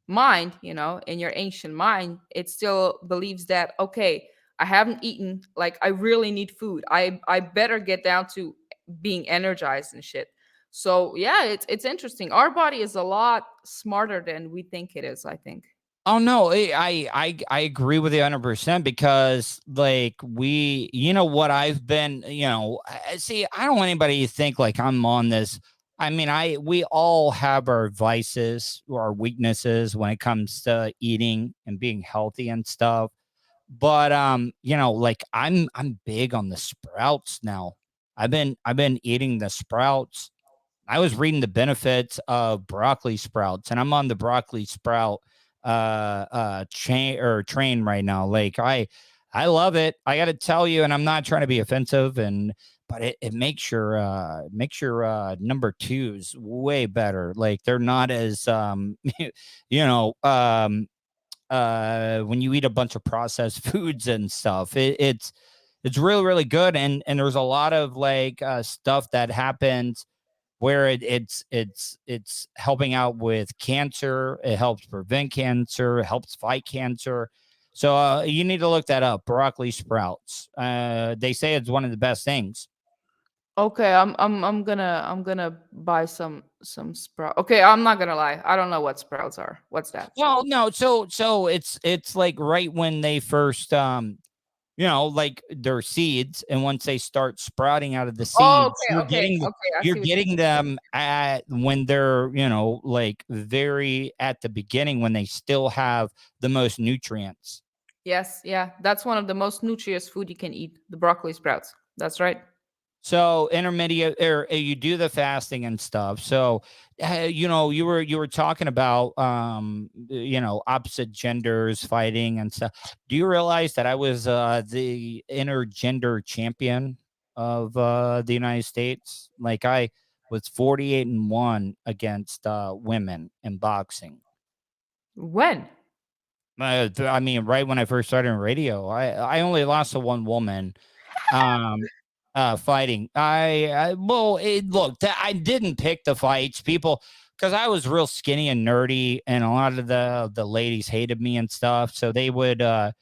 mind, in your ancient mind, it still believes that, okay, I haven't eaten, like I really need food. I better get down to being energized and shit. So yeah, it's interesting. Our body is a lot smarter than we think it is, I think. Oh no, I agree with you 100%, because like what I've been, see, I don't want anybody to think like I'm on this. I mean, we all have our vices or our weaknesses when it comes to eating and being healthy and stuff. But like I'm big on the sprouts now. I've been eating the sprouts. I was reading the benefits of broccoli sprouts, and I'm on the broccoli sprout chain or train right now. Like I love it. I got to tell you, and I'm not trying to be offensive, but it makes your number twos way better. Like they're not as you know when you eat a bunch of processed foods and stuff. It's really really good, and there's a lot of like stuff that happens where it's helping out with cancer. It helps prevent cancer, it helps fight cancer. So you need to look that up. Broccoli sprouts. They say it's one of the best things. Okay, I'm gonna buy some sprout. Okay, I'm not gonna lie. I don't know what sprouts are. What's that? Well, no, so it's like right when they first like their seeds, and once they start sprouting out of the Oh, seeds, okay, okay, okay. I you're see what you're getting saying. them at when they're like very at the beginning, when they still have the most nutrients. Yes, yeah. That's one of the most nutritious food you can eat, the broccoli sprouts. That's right. So intermediate, or you do the fasting and stuff. So, you were talking about opposite genders fighting and stuff. Do you realize that I was the intergender champion of the United States? Like I was 48-1 against women in boxing. When? I mean, right when I first started in radio, I only lost to one woman um fighting. Well, look, I didn't pick the fights, people, because I was real skinny and nerdy, and a lot of the ladies hated me and stuff, so they would Well,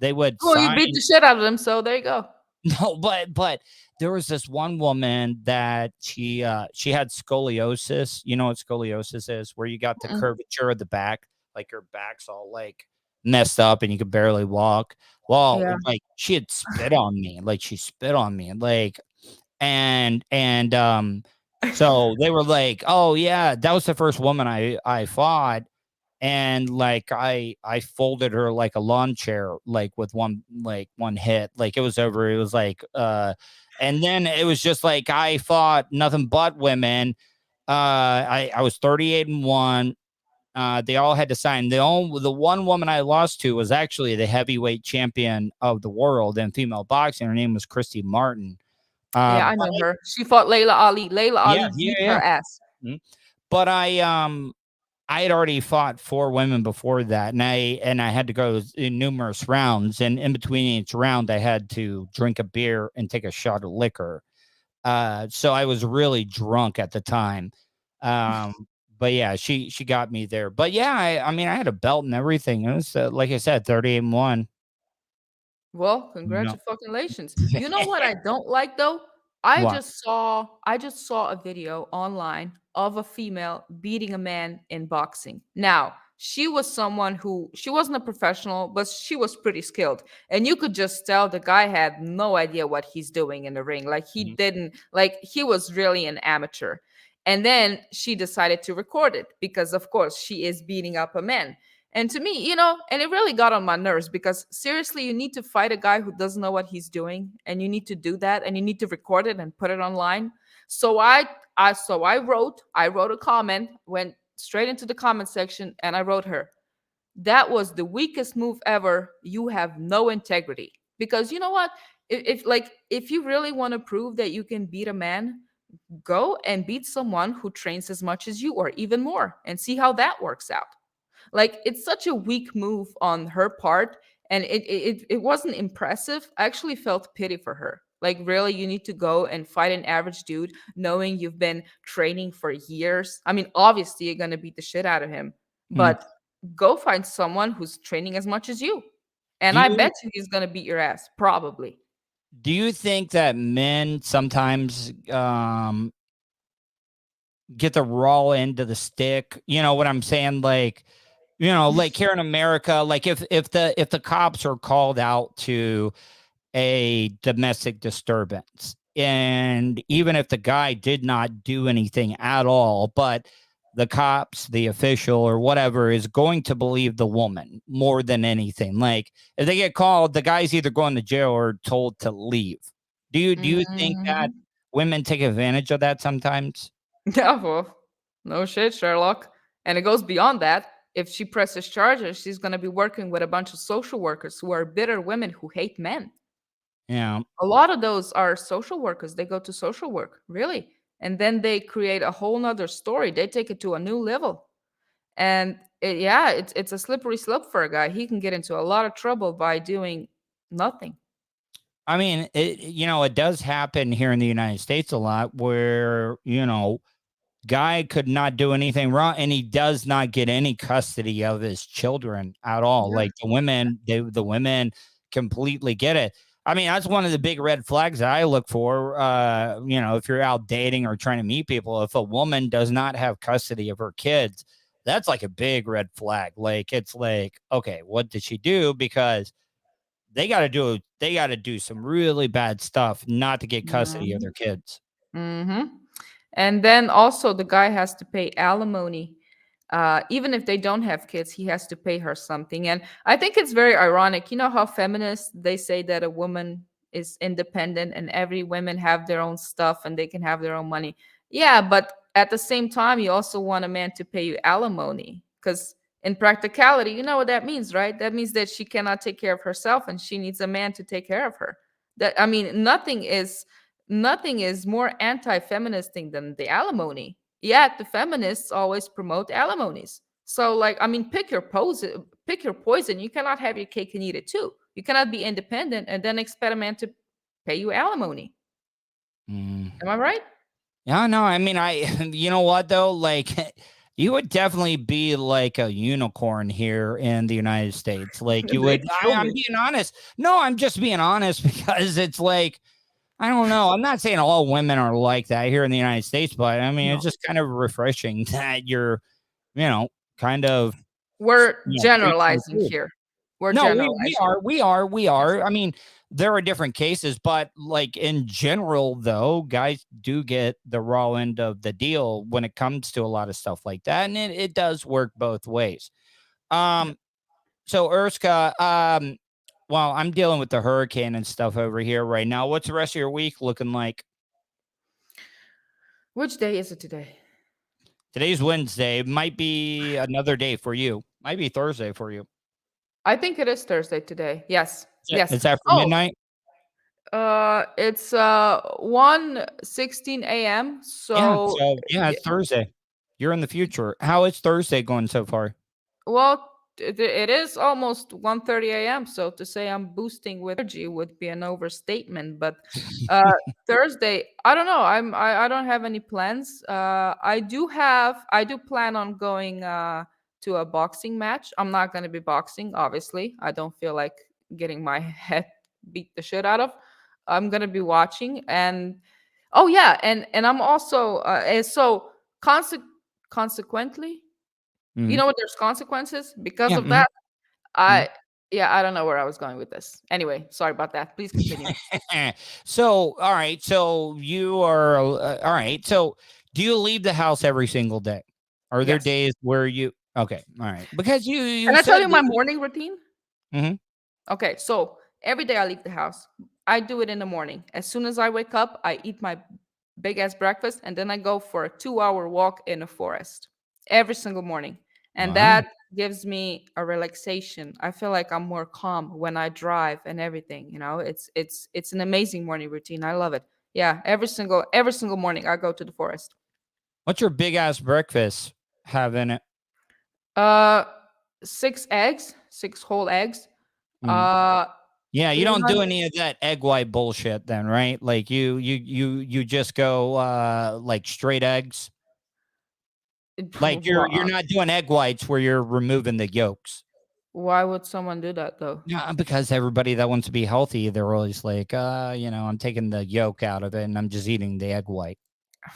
you beat sign. the shit out of them, so there you go. No, but there was this one woman that she had scoliosis. You know what scoliosis is? Where you got the Mm-mm. curvature of the back, like your back's all like messed up and you could barely walk. Well, Yeah. like she had spit on me, like she spit on me, like and so they were like, "Oh yeah, that was the first woman I fought." And like I folded her like a lawn chair, like with one hit, like it was over. It was like and then it was just like I fought nothing but women. I was 38-1. They all had to sign. The one woman I lost to was actually the heavyweight champion of the world in female boxing. Her name was Christy Martin. Yeah, I But know her. She fought Layla Ali. Layla yeah, Ali yeah, beat her yeah. ass. Mhm. But I had already fought four women before that, and I had to go in numerous rounds, and in between each round, I had to drink a beer and take a shot of liquor. So I was really drunk at the time. But yeah, she got me there. But yeah, I mean, I had a belt and everything. It was like I said, 38-1. Well, You know, congratulations. You know what I don't like though? what? I just saw a video online of a female beating a man in boxing. Now, she was someone who she wasn't a professional, but she was pretty skilled. And you could just tell the guy had no idea what he's doing in the ring. Like he Mhm, didn't like he was really an amateur. And then she decided to record it because of course she is beating up a man. And to me, and it really got on my nerves because seriously, you need to fight a guy who doesn't know what he's doing, and you need to do that, and you need to record it and put it online. So I wrote a comment, went straight into the comment section, and I wrote her, "That was the weakest move ever. You have no integrity." Because you know what? If you really want to prove that you can beat a man, go and beat someone who trains as much as you or even more, and see how that works out. Like it's such a weak move on her part, and it wasn't impressive. I actually felt pity for her. Like really, you need to go and fight an average dude, knowing you've been training for years. I mean, obviously you're gonna beat the shit out of him, mhm. but go find someone who's training as much as you, and Do I you bet you he's gonna beat your ass, probably. do you think that men sometimes get the raw end of the stick? You know what I'm saying? Like, like here in America, like if the cops are called out to a domestic disturbance, and even if the guy did not do anything at all, but the cops, the official or whatever is going to believe the woman more than anything. Like if they get called, the guy's either going to jail or told to leave. Do you think that Mhm. women take advantage of that sometimes? Yeah, well, no shit, Sherlock. And it goes beyond that. If she presses charges, she's going to be working with a bunch of social workers who are bitter women who hate men. Yeah. A lot of those are social workers. They go to social work, really. And then they create a whole nother story. They take it to a new level. And yeah, it's a slippery slope for a guy. He can get into a lot of trouble by doing nothing. I mean, it does happen here in the United States a lot where, guy could not do anything wrong and he does not get any custody of his children at all. Yeah. Like the women completely get it. I mean, that's one of the big red flags that I look for. If you're out dating or trying to meet people, if a woman does not have custody of her kids, that's like a big red flag. Like it's like, okay, what did she do? Because they got to do some really bad stuff not to get custody of Mhm. their kids. Mhm. And then also the guy has to pay alimony. Even if they don't have kids, he has to pay her something. And I think it's very ironic. You know how feminists, they say that a woman is independent and every women have their own stuff and they can have their own money. Yeah, but at the same time, you also want a man to pay you alimony, because in practicality, you know what that means, right? That means that she cannot take care of herself and she needs a man to take care of her. That, I mean, nothing is more anti-feminist thing than the alimony. Yet the feminists always promote alimonies. So, like, I mean, pick your poison. Pick your poison. You cannot have your cake and eat it too. You cannot be independent and then expect a man to pay you alimony. Mm. Am I right? Yeah, no, I mean, you know what though? Like, you would definitely be like a unicorn here in the United States. Like, you They would, kill I'm me. being honest. No, I'm just being honest because it's like, I don't know. I'm not saying all women are like that here in the United States, but I mean, it's No, just kind of refreshing that you're, you know, kind of, we're preaching the generalizing truth. here. We're No, we generalizing. are, we Yes. are. I mean, there are different cases, but like in general, though, guys do get the raw end of the deal when it comes to a lot of stuff like that, and it does work both ways. Yeah. Um, so Urska, well, I'm dealing with the hurricane and stuff over here right now. What's the rest of your week looking like? Which day is it today? Today's Wednesday. Might be another day for you. Might be Thursday for you. I think it is Thursday today. Yes. Yes. Is that for Oh, midnight? it's 1:16 a.m. Yeah. So So yeah, it's Thursday. You're in the future. How is Thursday going so far? well, it is almost 1:30 a.m. So to say I'm boosting with energy would be an overstatement. But uh, Thursday, I don't know. I don't have any plans. I do plan on going to a boxing match. I'm not going to be boxing, obviously. I don't feel like getting my head beat the shit out of. I'm going to be watching. And oh yeah, and I'm also consequently, you Mhm. know what, there's consequences because Yeah. of that. Mhm. I Yeah, I don't know where I was going with this. Anyway, sorry about that. Please continue. So, all right. So you are all right. So, do you leave the house every single day? Are there Yes. days where you? Okay, all right. Because you Can I tell said you my morning routine? Mhm. Okay, so every day I leave the house. I do it in the morning. As soon as I wake up, I eat my big ass breakfast and then I go for a 2-hour walk in a forest every single morning. And Wow. that gives me a relaxation. I feel like I'm more calm when I drive and everything, you know. It's an amazing morning routine. I love it. Yeah, every single morning I go to the forest. What's your big ass breakfast have in it? Uh 6 eggs, 6 whole eggs. Mm. Uh Yeah, you don't do 300. any of that egg white bullshit then, right? Like you just go like straight eggs. Like you're not doing egg whites where you're removing the yolks. Why would someone do that though? Yeah, because everybody that wants to be healthy, they're always like, I'm taking the yolk out of it and I'm just eating the egg white.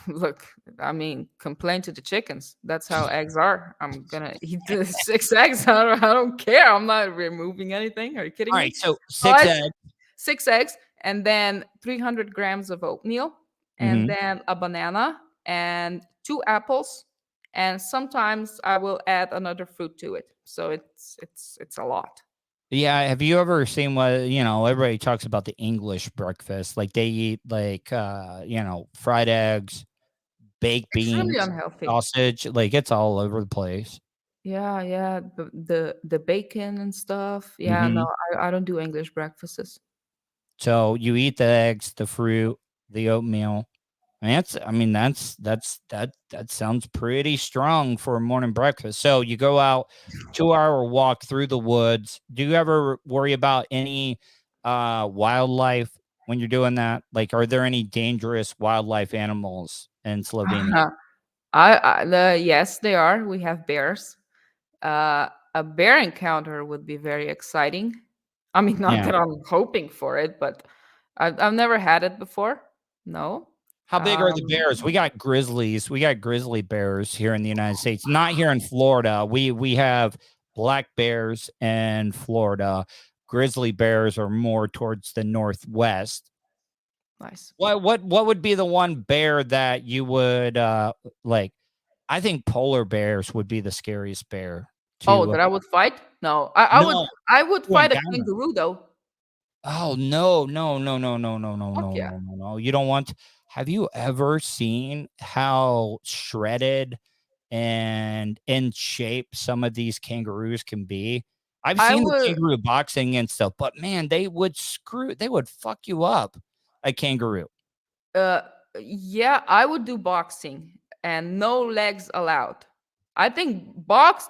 Look, I mean, complain to the chickens. That's how eggs are. I'm gonna eat the 6 eggs. I don't care. I'm not removing anything. Are you kidding All me? right, so So 6 eggs. 6 eggs, and then 300 grams of oatmeal, and Mhm. then a banana, and 2 apples, and sometimes I will add another fruit to it. So it's a lot. Yeah, have you ever seen everybody talks about the English breakfast, like they eat like fried eggs, baked Extremely beans, unhealthy. sausage, like it's all over the place. Yeah, yeah, the bacon and stuff. Yeah, no, Mhm. I don't do English breakfasts. So you eat the eggs, the fruit, the oatmeal. That sounds pretty strong for a morning breakfast. So you go out 2-hour walk through the woods. Do you ever worry about any wildlife when you're doing that? Like, are there any dangerous wildlife animals in Slovenia? Yes, they are. We have bears. A bear encounter would be very exciting. I mean, not Yeah. that I'm hoping for it, but I've never had it before. No. How big are the Um, bears? We got grizzlies. We got grizzly bears here in the United States. Not here in Florida. We have black bears in Florida. Grizzly bears are more towards the northwest. nice. What would be the one bear that you would like? I think polar bears would be the scariest bear Oh, to, that I would fight? No, I would no, I would to fight a encounter. kangaroo though. Oh, no, no, no, no, no, no, no, Fuck no, yeah. no, no, no. You don't want. Have you ever seen how shredded and in shape some of these kangaroos can be? I've I seen the would kangaroo boxing and stuff, but man, they would fuck you up, a kangaroo. uh yeah, I would do boxing and no legs allowed. I think box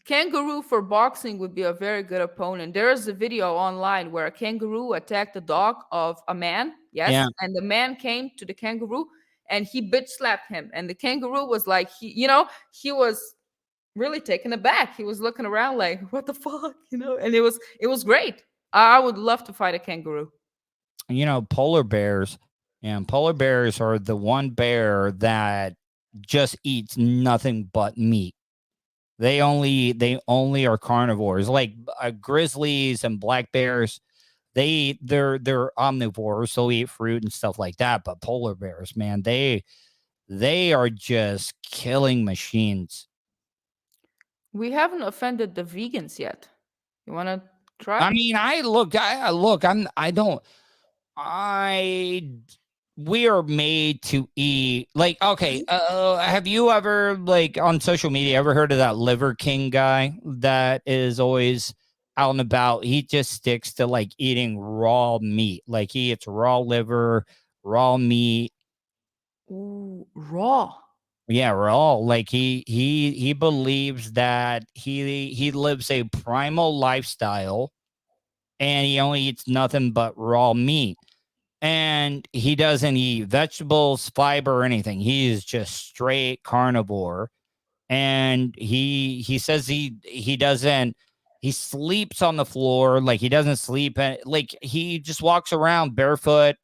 kangaroo for boxing would be a very good opponent. There is a video online where a kangaroo attacked the dog of a man, Yeah. yes, and the man came to the kangaroo and he bitch slapped him. And the kangaroo was like, he was really taken aback. He was looking around like, what the fuck, And it was great. I would love to fight a kangaroo. Polar bears, and polar bears are the one bear that just eats nothing but meat. They only are carnivores. Like grizzlies and black bears, they're omnivores. They'll eat fruit and stuff like that. But polar bears, man, they are just killing machines. We haven't offended the vegans yet. You want to try? I mean, I look, I don't, I we are made to eat. Like, okay, have you ever, like, on social media, ever heard of that Liver King guy that is always out and about? He just sticks to like eating raw meat. Like, he eats raw liver, raw meat. Ooh, raw. Yeah, raw. Like, he believes that he lives a primal lifestyle, and he only eats nothing but raw meat, and he doesn't eat vegetables, fiber, or anything. He is just straight carnivore. And he says he doesn't, he sleeps on the floor. Like, he doesn't sleep, like, he just walks around barefoot,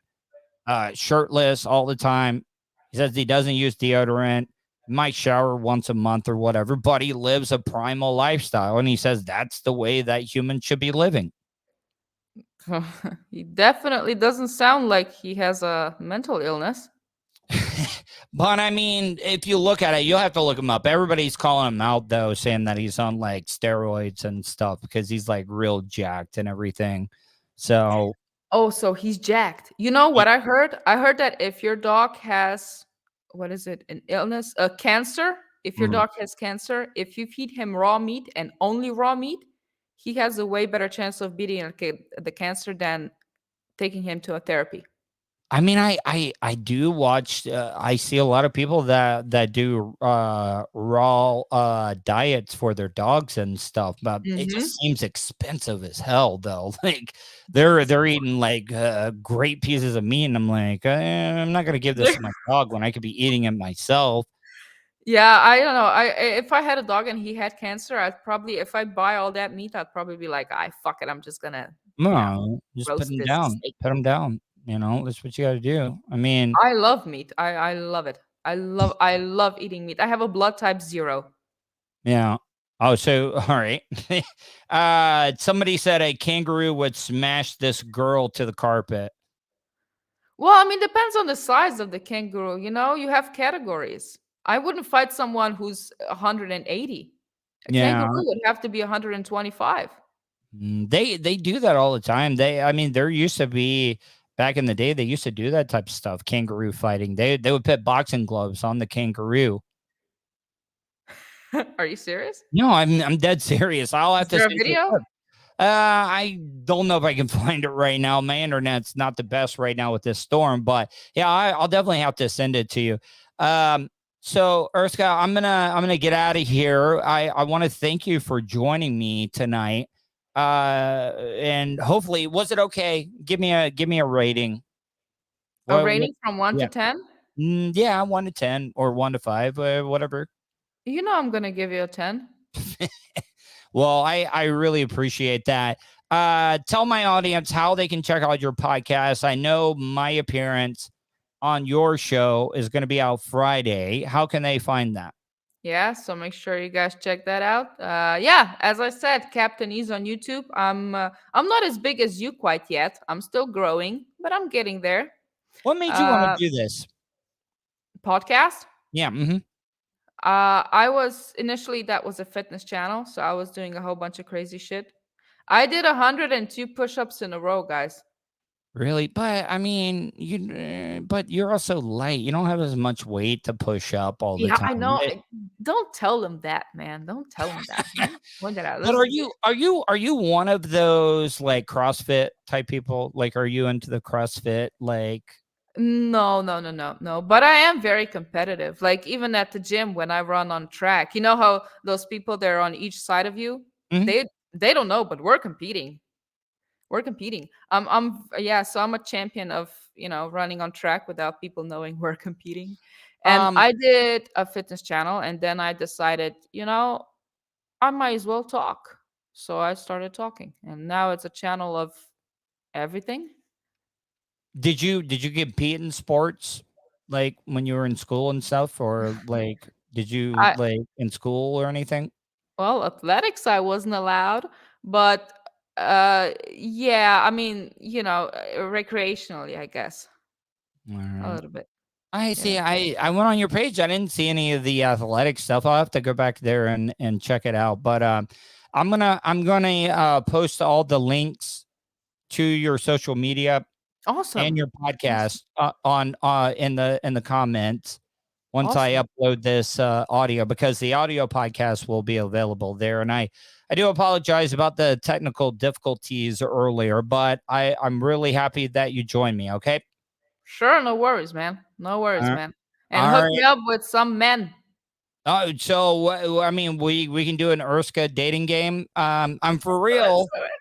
shirtless all the time. He says he doesn't use deodorant, might shower once a month or whatever, but he lives a primal lifestyle, and he says that's the way that humans should be living. He definitely doesn't sound like he has a mental illness. But I mean, if you look at it, you'll have to look him up. Everybody's calling him out though, saying that he's on like steroids and stuff because he's like real jacked and everything. So Oh, so he's jacked. You know y- what I heard? I heard that if your dog has, what is it, an illness, a cancer, if your mhm. dog has cancer, if you feed him raw meat and only raw meat, he has a way better chance of beating the cancer than taking him to a therapy. I mean, I do watch. I see a lot of people that do raw diets for their dogs and stuff, but it Mm-hmm. just seems expensive as hell, though. Like, they're eating like great pieces of meat, and I'm like, I'm not gonna give this to my dog when I could be eating it myself. Yeah, I don't know. If I had a dog and he had cancer, I'd probably if I buy all that meat, I'd probably be like, I fuck it, I'm just gonna, No, just put roast them this down. steak. Put them down. That's what you got to do. I mean, I love meat. I love it. I love eating meat. I have a blood type 0. yeah. Oh, so all right. Somebody said a kangaroo would smash this girl to the carpet. Well, I mean, depends on the size of the kangaroo. You have categories. I wouldn't fight someone who's 180. A Yeah. kangaroo would have to be 125. They do that all the time. I mean, there used to be, back in the day, they used to do that type of stuff, kangaroo fighting. They would put boxing gloves on the kangaroo. Are you serious? No, I'm dead serious. I'll have Is to there a send you a video? clip. I don't know if I can find it right now. My internet's not the best right now with this storm, but yeah, I'll definitely have to send it to you. Um, so Urska, I'm gonna get out of here. I want to thank you for joining me tonight. And hopefully, was it okay? Give me a rating. A What rating from 1 to yeah. 10? Yeah, 1 to 10 or 1 to 5, whatever. I'm going to give you a 10. Well, I really appreciate that. Tell my audience how they can check out your podcast. I know my appearance on your show is going to be out Friday. How can they find that? Yeah, so make sure you guys check that out. Yeah, as I said, Captainese on YouTube. I'm not as big as you quite yet. I'm still growing, but I'm getting there. What made you want to Uh, do this? Podcast. Yeah. I was initially that was a fitness channel, so I was doing a whole bunch of crazy shit. I did 102 push-ups in a row, guys. Really? But I mean, but you're also light. You don't have as much weight to push up all the Yeah, time. I know. Don't tell them that, man. Don't tell them that. Don't point that out. But are Listen, you are you are you one of those like CrossFit type people? Like, are you into the CrossFit? Like, no, no, no, no, no. But I am very competitive. Like even at the gym when I run on track, you know how those people that are on each side of you, mhm. they don't know, but we're competing. We're competing. Yeah, so I'm a champion of, running on track without people knowing we're competing. And um, I did a fitness channel and then I decided, I might as well talk. So I started talking and now it's a channel of everything. did you compete in sports like when you were in school and stuff, or like did you I like in school or anything? Well, athletics I wasn't allowed, but yeah, I mean, recreationally, I guess. All A right. little bit. I Yeah. see. I went on your page. I didn't see any of the athletic stuff. I'll have to go back there and check it out. But I'm gonna post all the links to your social media and Awesome. your Awesome. podcast on in the comments once I Awesome. upload this audio, because the audio podcast will be available there. And I do apologize about the technical difficulties earlier, but I'm really happy that you joined me. Okay. Sure, no worries, man. No All worries, right. man. And All hook me right. up with some men. So I mean, we can do an Urska dating game. I'm for Let's real. do it.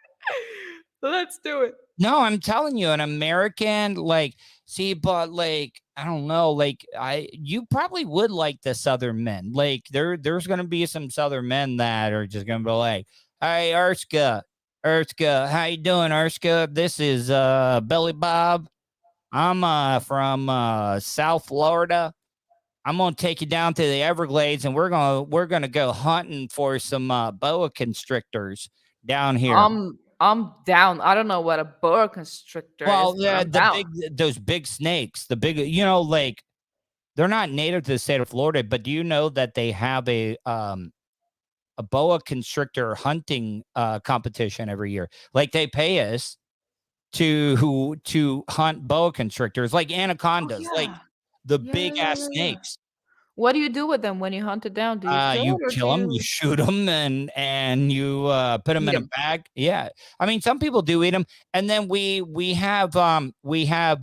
Let's do it. No, I'm telling you, an American, like, see, but like, I don't know, like, you probably would like the Southern men. Like, there's gonna be some Southern men that are just gonna be like, "Hey, Urska, how you doing, Urska? This is Billy Bob. I'm from South Florida. I'm gonna take you down to the Everglades, and we're gonna go hunting for some boa constrictors down here." I'm down. I don't know what a boa constrictor is, Well, but I'm the down. big those big snakes, the big, like they're not native to the state of Florida, but do you know that they have a boa constrictor hunting competition every year? Like they pay us to hunt boa constrictors, like Oh anacondas, like yeah. the Yeah, big yeah, yeah, ass yeah, yeah. snakes. What do you do with them when you hunt it down? Do you kill You it or do kill them, you you shoot them, and you put them eat in a them? bag. Yeah, I mean, some people do eat them, and then we have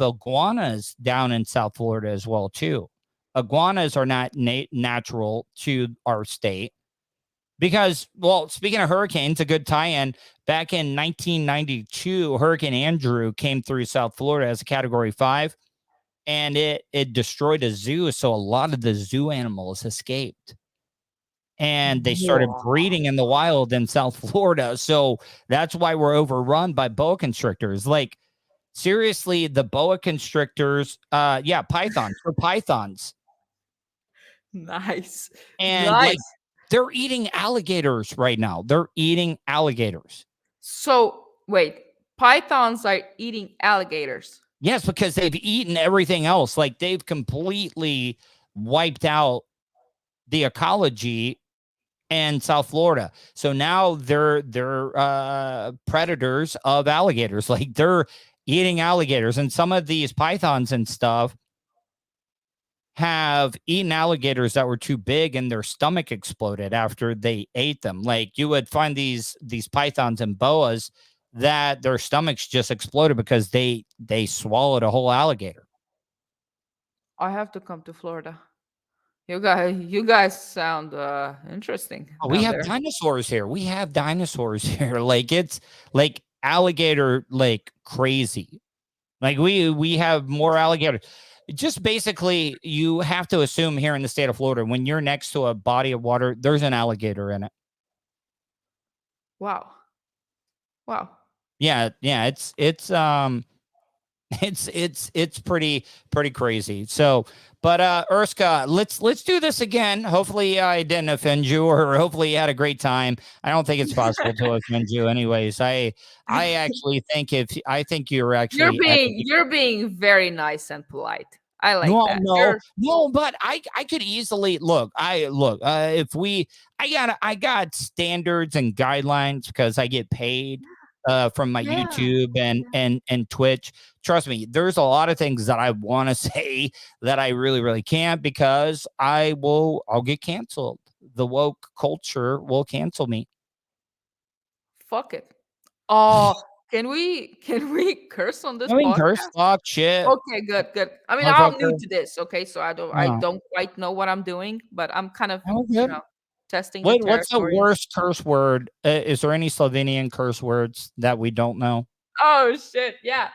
iguanas down in South Florida as well too. Iguanas are not natural to our state because, well, speaking of hurricanes, a good tie-in. Back in 1992, Hurricane Andrew came through South Florida as a Category 5, and it destroyed a zoo, so a lot of the zoo animals escaped and they started Wow. breeding in the wild in South Florida. So that's why we're overrun by boa constrictors. Like, seriously, the boa constrictors, yeah, pythons, for pythons. Nice. And like, Nice. they're eating alligators right now. They're eating alligators. So, wait, pythons are eating alligators. Yes, because they've eaten everything else. Like, they've completely wiped out the ecology and South Florida. So now they're predators of alligators. Like they're eating alligators, and some of these pythons and stuff have eaten alligators that were too big, and their stomach exploded after they ate them. Like you would find these pythons and boas that their stomachs just exploded because they swallowed a whole alligator. I have to come to Florida. You guys sound interesting Oh, we down have there. dinosaurs here. We have dinosaurs here. Like it's like alligator like crazy. Like we have more alligators. Just basically, you have to assume here in the state of Florida, when you're next to a body of water, there's an alligator in it. Wow. Wow. Yeah, yeah, it's it's pretty crazy. So, but Urska, let's do this again. Hopefully, I didn't offend you, or hopefully you had a great time. I don't think it's possible to offend you, anyways. I actually think if I think you're You're actually being you're being very nice and polite. I like No, that. no, You're no, but I could easily look, if we I got standards and guidelines because I get paid from my yeah. YouTube and Twitch. Trust me, there's a lot of things that I want to say that I really can't because I'll get canceled. The woke culture will cancel me. Fuck it. Oh, can we curse on this I mean, curse, podcast? fuck, shit, Okay, good, good. I mean, I'm new motherfucker. to this, okay, so I Oh, don't quite know what I'm doing, but I'm kind of, oh, you good. know, testing the What's the territory. worst curse word? Is there any Slovenian curse words that we don't know? Oh shit, yeah.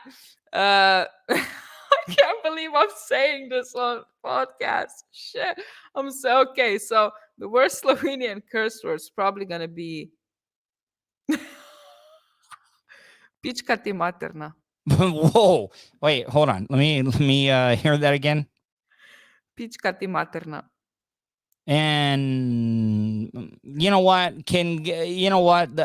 I can't believe I'm saying this on podcast. Shit. I'm so okay. So the worst Slovenian curse word is probably gonna be pička ti materna. Whoa! Wait, hold on. Let me hear that again. Pička ti materna. And you know what? You know what?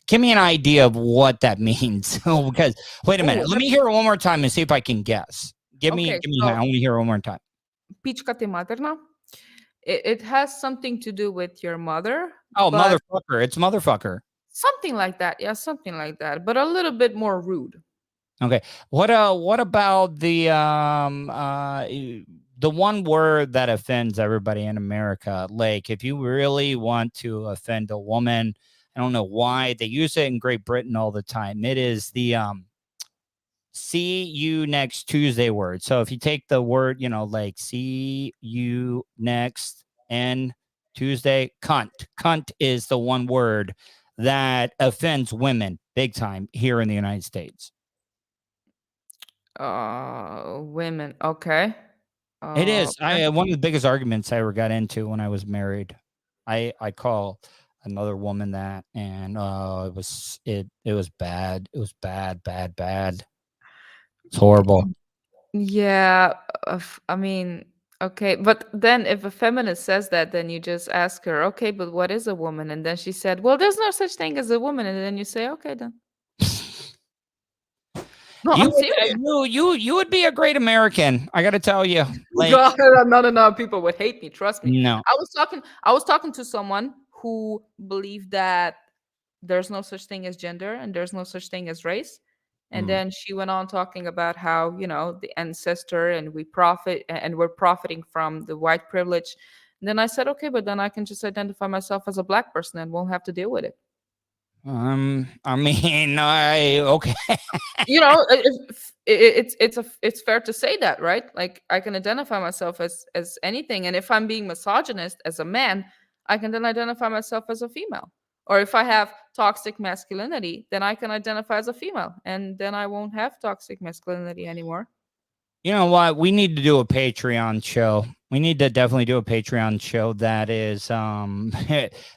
Give me an idea of what that means. Because wait a Oh, minute. Let me hear it one more time and see if I can guess. okay. Give me. I So want to hear it one more time. pička ti materna. It has something to do with your mother, Oh, but motherfucker! It's motherfucker. something like that. Yeah, something like that, but a little bit more rude. Okay. What about the one word that offends everybody in America? Like if you really want to offend a woman, I don't know why they use it in Great Britain all the time. It is the see you next Tuesday word. So if you take the word, like see you next and Tuesday, cunt. Cunt is the one word that offends women big time here in the United States. Women. Okay. It is. Okay. I One of the biggest arguments I ever got into when I was married. I call another woman that, and it was bad. It was bad. It's horrible. Yeah, I mean, okay, but then if a feminist says that, then you just ask her, okay, but what is a woman? And then she said, well, there's no such thing as a woman. And then you say, okay, then. No, You I'm would serious. you would be a great American. I got to tell you. Like God, no, no, no. People would hate me. Trust me. no. I was talking to someone who believed that there's no such thing as gender and there's no such thing as race. And Mm. then she went on talking about how, the ancestor and we profit and we're profiting from the white privilege. And then I said, okay, but then I can just identify myself as a black person and won't have to deal with it. I mean, I okay. It's fair to say that, right? Like I can identify myself as anything, and if I'm being misogynist as a man, I can then identify myself as a female. Or if I have toxic masculinity, then I can identify as a female, and then I won't have toxic masculinity anymore. You know what? We need to do a Patreon show. We need to definitely do a Patreon show that is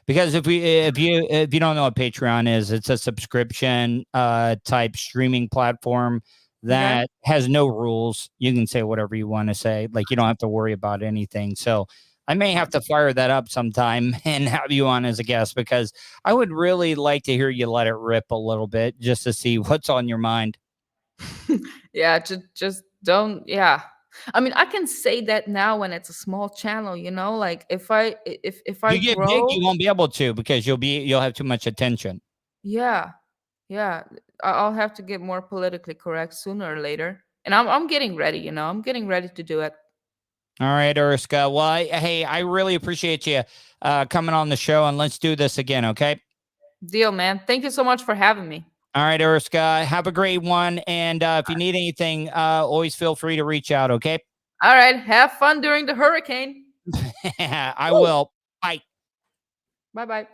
because if you don't know what Patreon is, it's a subscription type streaming platform Okay. that has no rules. You can say whatever you want to say. Like you don't have to worry about anything. So I may have to fire that up sometime and have you on as a guest because I would really like to hear you let it rip a little bit just to see what's on your mind. Yeah, just don't. Yeah, I mean, I can say that now when it's a small channel. Like if I You get big, grow. you won't be able to because you'll have too much attention. Yeah, yeah. I'll have to get more politically correct sooner or later, and I'm getting ready. I'm getting ready to do it. All right, Urska. Well, hey, I really appreciate you coming on the show, and let's do this again, okay? Deal, man. Thank you so much for having me. All right, Urska. Have a great one, and if you need anything, always feel free to reach out, okay? All right, have fun during the hurricane. I Woo! will. Bye. Bye bye.